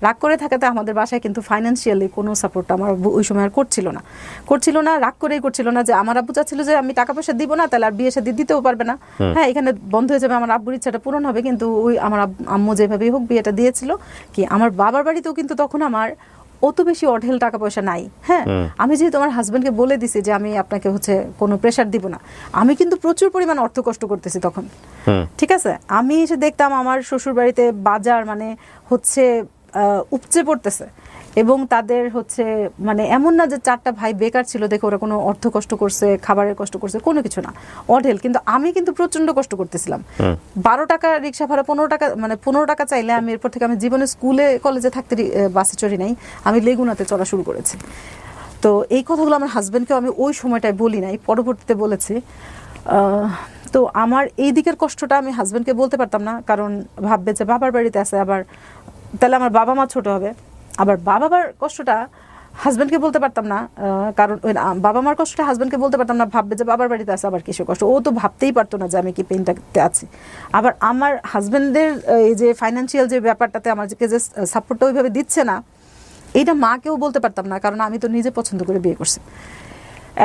রাগ করে থাকাতে আমাদের বাসায় কিন্তু ফাইন্যান্সিয়ালি কোনো সাপোর্ট আমার আব্বু ওই সময় আর করছিল না। রাগ করেই করছিল না, যে আমার আব্বু চাচ্ছিল যে আমি টাকা পয়সা দিব না, তাহলে আর বিয়ে শাদী দিতেও পারবে না। হ্যাঁ, এখানে বন্ধ হয়ে যাবে, আমার আব্বুর ইচ্ছাটা পূরণ হবে। কিন্তু ওই আমার আম্মু যেভাবেই হোক বিয়েটা দিয়েছিল। কি আমার বাবার বাড়িতেও কিন্তু তখন আমার অত বেশি অঢেল টাকা পয়সা নাই। হ্যাঁ, আমি যেহেতু আমার হাজবেন্ডকে বলে দিছি যে আমি আপনাকে হচ্ছে কোনো প্রেশার দিব না, আমি কিন্তু প্রচুর পরিমাণ অর্থ কষ্ট করতেছি তখন। ঠিক আছে, আমি এসে দেখতাম আমার শ্বশুর বাড়িতে বাজার মানে হচ্ছে উপচে পড়তেছে, এবং তাদের হচ্ছে মানে এমন না যে 4টা ভাই বেকার ছিল দেখে ওরা কোনো অর্থ কষ্ট করছে, খাবারের কষ্ট করছে, কোনো কিছু না, অঢেল। কিন্তু আমি কিন্তু প্রচন্ড কষ্ট করতেছিলাম। 12 টাকা রিক্সা ভাড়া, 15 টাকা, মানে 15 টাকা চাইলে আমি এরপর থেকে আমি জীবনে স্কুলে কলেজে থাকতে বাসে চড়ি নাই, আমি লেগুনাতে চড়া শুরু করেছি। তো এই কথাগুলো আমার হাজব্যান্ডকেও আমি ওই সময়টায় বলি নাই, পরবর্তীতে বলেছি। তো আমার এই দিকের কষ্টটা আমি হাজব্যান্ডকে বলতে পারতাম না, কারণ ভাববে যে বাবার বাড়িতে আছে, আবার তাহলে আমার বাবা মা ছোট হবে। আবার বাবা মার কষ্টটা হাজব্যান্ডকে বলতে পারতাম না, কারণ বাবা মার কষ্টটা হাজব্যান্ডকে বলতে পারতাম না, ভাববে যে বাবার বাড়িতে আছে আবার কিসের কষ্ট। ও তো ভাবতেই পারতো না যে আমি কি পেইনটাতে আছি। আবার আমার হাজব্যান্ডের এই যে ফাইন্যান্সিয়াল যে ব্যাপারটাতে আমাকে যে সাপোর্টটা ওইভাবে দিচ্ছে না, এইটা মাকেও বলতে পারতাম না, কারণ আমি তো নিজে পছন্দ করে বিয়ে করছি।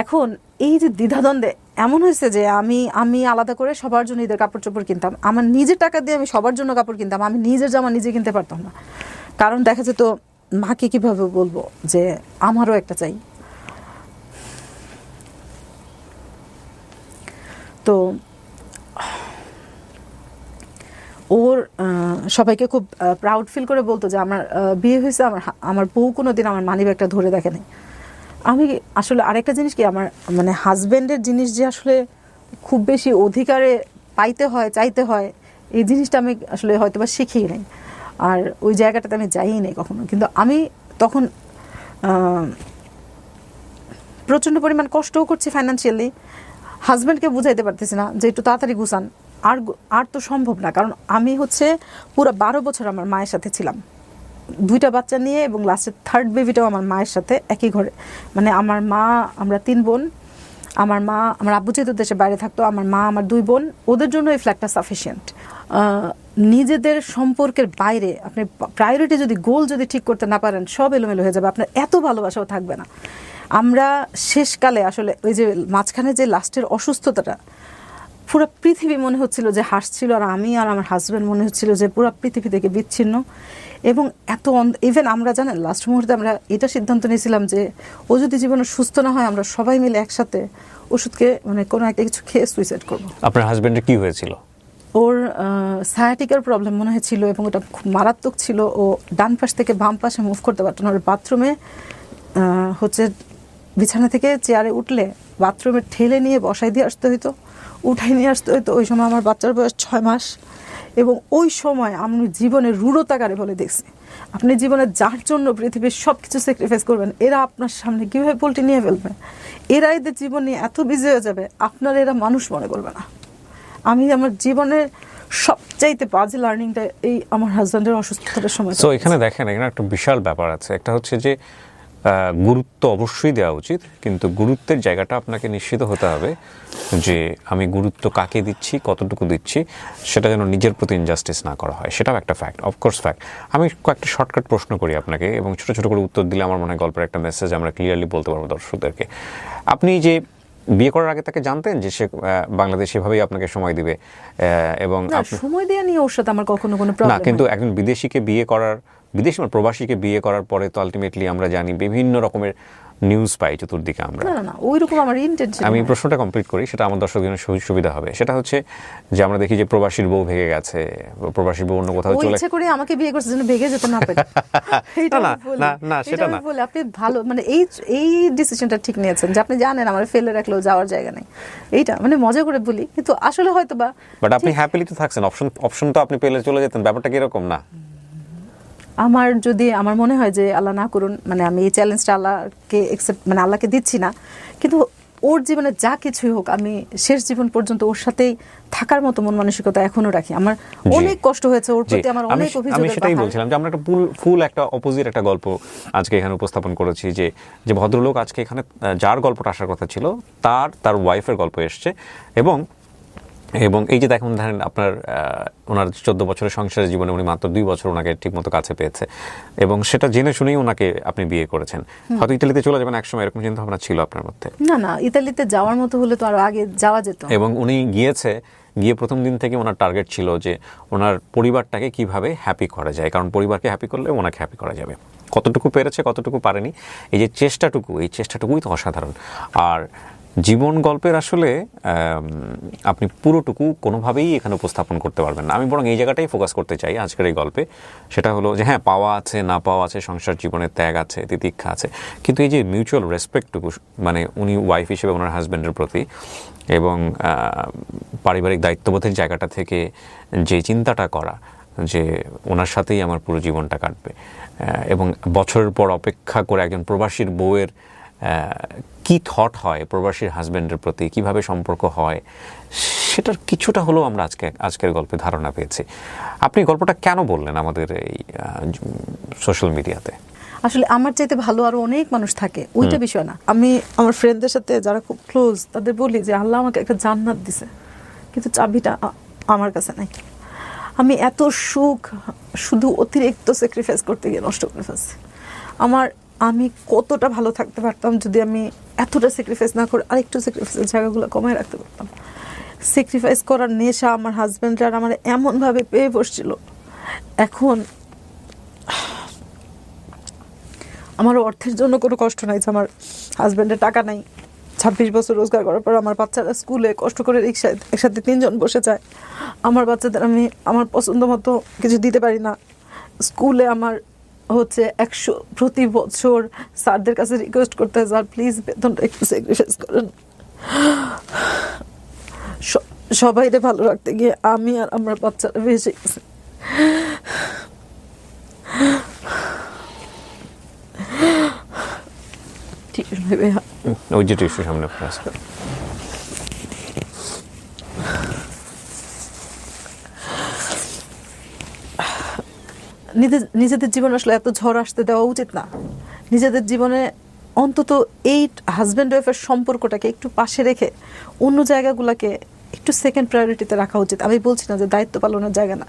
এখন এই যে দ্বিধাদ্বন্দ্বে এমন হয়েছে যে আমি আলাদা করে সবার জন্য ঈদের কাপড় চোপড় কিনতাম, আমার নিজের টাকা দিয়ে আমি সবার জন্য কাপড় কিনতাম, আমি নিজের জামা নিজে কিনতে পারতাম না। কারণ দেখা যেত মাকে কিভাবে বলবো যে আমারও একটা চাই। তো ওর সবাইকে খুব প্রাউড ফিল করে বলতো যে আমার বিয়ে হয়েছে, আমার বউ কোনোদিন আমার মানিব্যাগটা ধরে দেখে নাই। আমি আসলে আরেকটা জিনিস কি, আমার মানে হাজব্যান্ডের জিনিস যে আসলে খুব বেশি অধিকারে পাইতে হয়, চাইতে হয়, এই জিনিসটা আমি আসলে হয়তো বা শিখিয়ে নাই, আর ওই জায়গাটাতে আমি যাইই নাই কখনো। কিন্তু আমি তখন প্রচণ্ড পরিমাণ কষ্টও করছি ফাইন্যান্সিয়ালি, হাজব্যান্ডকে বুঝাইতে পারতেছি না যে একটু তাড়াতাড়ি গুছান। আর তো সম্ভব না, কারণ আমি হচ্ছে পুরো 12 বছর আমার মায়ের সাথে ছিলাম, 2টা বাচ্চা নিয়ে, এবং লাস্টের 3rd বেবিটাও আমার মায়ের সাথে একই ঘরে। মানে আমার মা, আমরা 3 বোন, আমার মা, আমার আব্বু যেহেতু দেশে বাইরে থাকতো, আমার মা, আমার 2 বোন, ওদের জন্য এই ফ্ল্যাটটা সাফিসিয়েন্ট। নিজেদের সম্পর্কের বাইরে আপনি প্রায়োরিটি যদি গোল যদি ঠিক করতে না পারেন, সব এলোমেলো হয়ে যাবে, আপনার এত ভালোবাসাও থাকবে না। আমরা শেষকালে আসলে ওই যে মাঝখানে যে লাস্টের অসুস্থতাটা, পুরো পৃথিবী মনে হচ্ছিল যে হাসছিল, আর আমি আর আমার হাজব্যান্ড মনে হচ্ছিল যে পুরো পৃথিবী থেকে বিচ্ছিন্ন। এবং এত ইভেন আমরা জানেন লাস্ট মুহূর্তে আমরা এটা সিদ্ধান্ত নিয়েছিলাম যে ও যদি জীবনে সুস্থ না হয়, আমরা সবাই মিলে একসাথে ওষুধকে মানে কোনো একটা কিছু খেয়ে সুইসাইড করবো। আপনার হাজব্যান্ডের কি হয়েছিল? ওর সায়াটিকার প্রবলেম মনে হয়েছিল, এবং ওটা খুব মারাত্মক ছিল। ও ডান পাশ থেকে বাম পাশে মুভ করতে পারতো না। ওর বাথরুমে হচ্ছে বিছানা থেকে চেয়ারে উঠলে বাথরুমে ঠেলে নিয়ে বসাই দিয়ে আসতে হইতো, উঠাই নিয়ে আসতে হইতো। ওই সময় আমার বাচ্চার বয়স 6 মাস, এবং ওই সময় আমি জীবনের রূঢ়তাকারে বলে দেখছি, আপনি জীবনে যার জন্য পৃথিবীর সব কিছু স্যাক্রিফাইস করবেন, এরা আপনার সামনে কীভাবে পোল্টি নিয়ে ফেলবে, এরা এদের জীবন নিয়ে এত বিজি হয়ে যাবে, আপনার এরা মানুষ মনে করবে না। আমি আমার জীবনের সবচাইতে বাজে লার্নিংটা এই আমার হাজব্যান্ডের অসুস্থতার সময়। সো এখানে দেখেন, এখানে একটা বিশাল ব্যাপার আছে। একটা হচ্ছে যে গুরুত্ব অবশ্যই দেওয়া উচিত, কিন্তু গুরুত্বের জায়গাটা আপনাকে নিশ্চিত হতে হবে যে আমি গুরুত্ব কাকে দিচ্ছি, কতটুকু দিচ্ছি, সেটা যেন নিজের প্রতি ইনজাস্টিস না করা হয়। সেটাও একটা ফ্যাক্ট, অফকোর্স ফ্যাক্ট। আমি কয়েকটা শর্টকাট প্রশ্ন করি আপনাকে, এবং ছোটো ছোটো করে উত্তর দিলে আমার মনে হয় গল্পের একটা মেসেজ আমরা ক্লিয়ারলি বলতে পারবো দর্শকদেরকে। আপনি যে বিয়ে করার আগে তাকে জানতেন যে সে বাংলাদেশ এভাবেই আপনাকে সময় দিবে, এবং সময় দেওয়া নিয়ে ওর সাথে আমার কখনো কোনো প্রবলেম না, কিন্তু একজন বিদেশিকে বিয়ে করার, বিদেশি মানে প্রবাসীকে বিয়ে করার পরে তো আলটিমেটলি আমরা জানি বিভিন্ন রকমের নিউজ পাই চতুর্দিকে আমরা। না ওইরকম আমার ইন্টেনশন। আমি প্রশ্নটা কমপ্লিট করি, সেটা আমার দর্শকদের সুবিধা হবে। সেটা হচ্ছে যে আমরা দেখি যে প্রবাসীর বউ ভেগে গেছে, প্রবাসীর বউ অন্য কোথাও চলে, ইচ্ছে করে আমাকে বিয়ে করছে যেন ভেগে যেতে না পারে। না সেটা না, আপনি ভালো মানে এই ডিসিশনটা ঠিক নিয়েছেন যে আপনি জানেন আমার ফেলে রাখলেও যাওয়ার জায়গা নেই, এইটা মানে মজা করে বলি, কিন্তু আসলে হয়তো বা বাট আপনি হ্যাপিলি তো থাকছেন, অপশন তো আপনি পেলে চলে যেতেন, ব্যাপারটা কি এরকম না? আমার যদি আমার মনে হয় যে আল্লাহ না করুন, মানে আমি এই চ্যালেঞ্জটা আল্লাহকে একসেপ্ট, মানে আল্লাহকে দিচ্ছি না, কিন্তু ওর জীবনে যা কিছুই হোক আমি শেষ জীবন পর্যন্ত ওর সাথেই থাকার মতো মন মানসিকতা এখনো রাখি। আমার অনেক কষ্ট হয়েছে ওর প্রতি, আমার অনেক অভিযোগ। আমি সেটাই বলছিলাম যে আমরা একটা ফুল একটা অপোজিট একটা গল্প আজকে এখানে উপস্থাপন করেছি, যে ভদ্রলোক আজকে এখানে যার গল্পটা আসার কথা ছিল তার ওয়াইফের গল্প এসছে, এবং এই যে দেখুন, ধরেন আপনার ওনার 14 বছরের সংসারের জীবনে উনি মাত্র 2 বছর ওনাকে ঠিকমতো কাছে পেয়েছে, এবং সেটা জেনে শুনেই ওনাকে আপনি বিয়ে করেছেন। হয়তো ইতালিতে চলে যাবেন একসময়, এরকম চিন্তা ভাবনা ছিল আপনার মধ্যে? না ইতালিতে যাওয়ার মতো হলে তো আরো আগে যাওয়া যেত। এবং উনি গিয়ে প্রথম দিন থেকে ওনার টার্গেট ছিল যে ওনার পরিবারটাকে কিভাবে হ্যাপি করা যায়, কারণ পরিবারকে হ্যাপি করলে ওনাকে হ্যাপি করা যাবে। কতটুকু পেরেছে, কতটুকু পারেনি, এই যে চেষ্টাটুকুই তো অসাধারণ। আর জীবন গল্পের আসলে আপনি পুরোটুকু কোনোভাবেই এখানে উপস্থাপন করতে পারবেন না। আমি বরং এই জায়গাটাই ফোকাস করতে চাই আজকের এই গল্পে, সেটা হলো যে হ্যাঁ, পাওয়া আছে, না পাওয়া আছে, সংসার জীবনের ত্যাগ আছে, তিতিক্ষা আছে, কিন্তু এই যে মিউচুয়াল রেসপেক্টটুকু, মানে উনি ওয়াইফ হিসেবে ওনার হাজব্যান্ডের প্রতি এবং পারিবারিক দায়িত্ববোধের জায়গাটা থেকে যে চিন্তাটা করা যে ওনার সাথেই আমার পুরো জীবনটা কাটবে, এবং বছরের পর অপেক্ষা করে একজন প্রবাসীর বউয়ের কি থট হয় প্রবাসীর হাজব্যান্ডের প্রতি, কিভাবে সম্পর্ক হয়, সেটার কিছুটা হলেও আমরা আজকের গল্পে ধারণা পেয়েছি। আপনি গল্পটা কেন বললেন আমাদের এই সোশ্যাল মিডিয়াতে? আসলে আমার চাইতে ভালো আরো অনেক মানুষ থাকে, ওইটা বিষয় না। আমি আমার ফ্রেন্ডদের সাথে যারা খুব ক্লোজ তাদের বলি যে আল্লাহ আমাকে একটা জান্নাত দিছে, কিন্তু চাবিটা আমার কাছে নাই। আমি এত সুখ শুধু অতিরিক্ত স্যাক্রিফাইস করতে গিয়ে নষ্ট করে ফেলছি। আমি কতটা ভালো থাকতে পারতাম যদি আমি এতটা স্যাক্রিফাইস না করে আরেকটু স্যাক্রিফাইসের জায়গাগুলো কমায় রাখতে পারতাম। স্যাক্রিফাইস করার নেশা আমার হাজব্যান্ড আর আমার এমনভাবে পেয়ে বসছিল, এখন আমার অর্থের জন্য কোনো কষ্ট নাই যে আমার হাজব্যান্ডের টাকা নাই। 26 বছর রোজগার করার পর আমার বাচ্চারা স্কুলে কষ্ট করে রিক্সায় একসাথে 3 জন বসে যায়। আমার বাচ্চাদের আমি আমার পছন্দ মতো কিছু দিতে পারি না। স্কুলে আমার হচ্ছে 100 প্রতি বছর স্যারদের কাছে রিকোয়েস্ট করতে হয়, স্যার প্লিজ বেতনটা একটু স্যাক্রিফাইস করেন। সবাইকে ভালো রাখতে গিয়ে আমি আর আমার বাচ্চারা ভেসে গেছে। ওই যে টিস্যু সামনে প্লাস নিজেদের জীবন আসলে এত ঝড় আসতে দেওয়া উচিত না। নিজেদের জীবনে অন্তত এই হাজব্যান্ড ওয়াইফের সম্পর্কটাকে একটু পাশে রেখে অন্য জায়গাগুলোকে একটু সেকেন্ড প্রায়োরিটিতে রাখা উচিত। আমি বলছি না যে দায়িত্ব পালনের জায়গা না,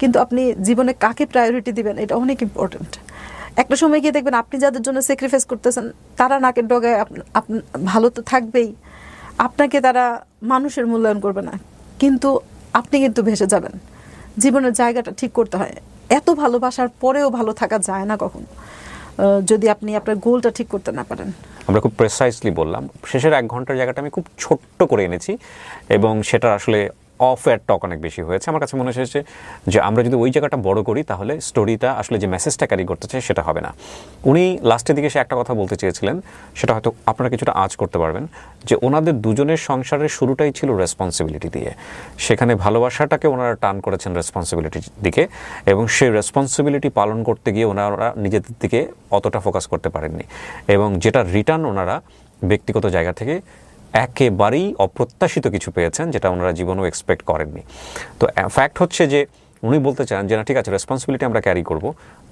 কিন্তু আপনি জীবনে কাকে প্রায়োরিটি দিবেন এটা অনেক ইম্পর্টেন্ট। একটা সময় গিয়ে দেখবেন আপনি যাদের জন্য স্যাক্রিফাইস করতেছেন তারা নাকের ডগায় ভালো তো থাকবেই, আপনাকে তারা মানুষের মূল্যায়ন করবে না, কিন্তু আপনি কিন্তু ভেসে যাবেন। জীবনের জায়গাটা ঠিক করতে হয়। এত ভালোবাসার পরেও ভালো থাকা যায় না কখন, যদি আপনি আপনার গোলটা ঠিক করতে না পারেন। আমরা খুব প্রেসাইসলি বললাম, শেষের 1 ঘন্টার জায়গাটা আমি খুব ছোট্ট করে এনেছি এবং সেটা আসলে অফ এর টক অনেক বেশি হয়েছে। আমার কাছে মনে হয়েছে যে আমরা যদি ওই জায়গাটা বড় করি তাহলে স্টোরিটা আসলে যে মেসেজটা ক্যারি করতে চাই সেটা হবে না। উনি লাস্টের দিকে সে একটা কথা বলতে চেয়েছিলেন, সেটা হয়তো আপনারা কিছুটা আঁচ করতে পারবেন, যে ওনাদের দুজনের সংসারের শুরুটাই ছিল রেসপন্সিবিলিটি দিয়ে। সেখানে ভালোবাসাটাকে ওনারা টার্ন করেছেন রেসপন্সিবিলিটির দিকে, এবং সেই রেসপন্সিবিলিটি পালন করতে গিয়ে ওনারা নিজেদের দিকে অতটা ফোকাস করতে পারেননি, এবং যেটা রিটার্ন ওনারা ব্যক্তিগত জায়গা থেকে একেবারেই অপ্রত্যাশিত কিছু পেয়েছেন, যেটা ওনারা জীবনেও এক্সপেক্ট করেননি। তো ফ্যাক্ট হচ্ছে যে উনি বলতে চান যে না, ঠিক আছে, রেসপন্সিবিলিটি আমরা ক্যারি করব,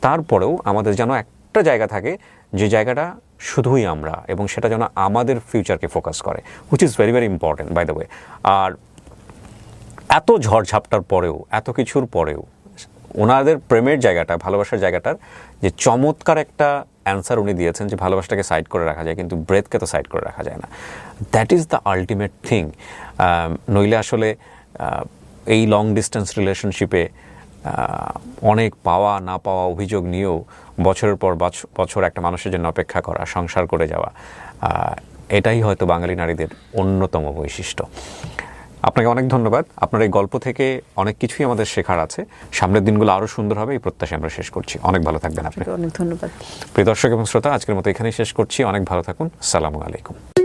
তারপরেও আমাদের যেন একটা জায়গা থাকে যে জায়গাটা শুধুই আমরা, এবং সেটা যেন আমাদের ফিউচারকে ফোকাস করে, which is very very important by the way. আর এত ঝড়ঝাপটার পরেও, এত কিছুর পরেও ওনাদের প্রেমের জায়গাটা, ভালোবাসার জায়গাটার যে চমৎকার একটা অ্যান্সার উনি দিয়েছেন, যে ভালোবাসাটাকে সাইড করে রাখা যায় কিন্তু ব্রেথকে তো সাইড করে রাখা যায় না। That is the ultimate thing. নইলে আসলে এই লং ডিস্টেন্স রিলেশনশিপে অনেক পাওয়া না পাওয়া অভিযোগ নিয়েও বছরের পর বছর একটা মানুষের জন্য অপেক্ষা করা, সংসার করে যাওয়া, এটাই হয়তো বাঙালি নারীদের অন্যতম বৈশিষ্ট্য। আপনাকে অনেক ধন্যবাদ। আপনার এই গল্প থেকে অনেক কিছুই আমাদের শেখার আছে। সামনের দিনগুলো আরও সুন্দর হবে এই প্রত্যাশা আমরা শেষ করছি। অনেক ভালো থাকবেন আপনি। অনেক ধন্যবাদ। প্রিয় দর্শক এবং শ্রোতা, আজকের মতো এখানেই শেষ করছি। অনেক ভালো থাকুন। আসসালামু আলাইকুম।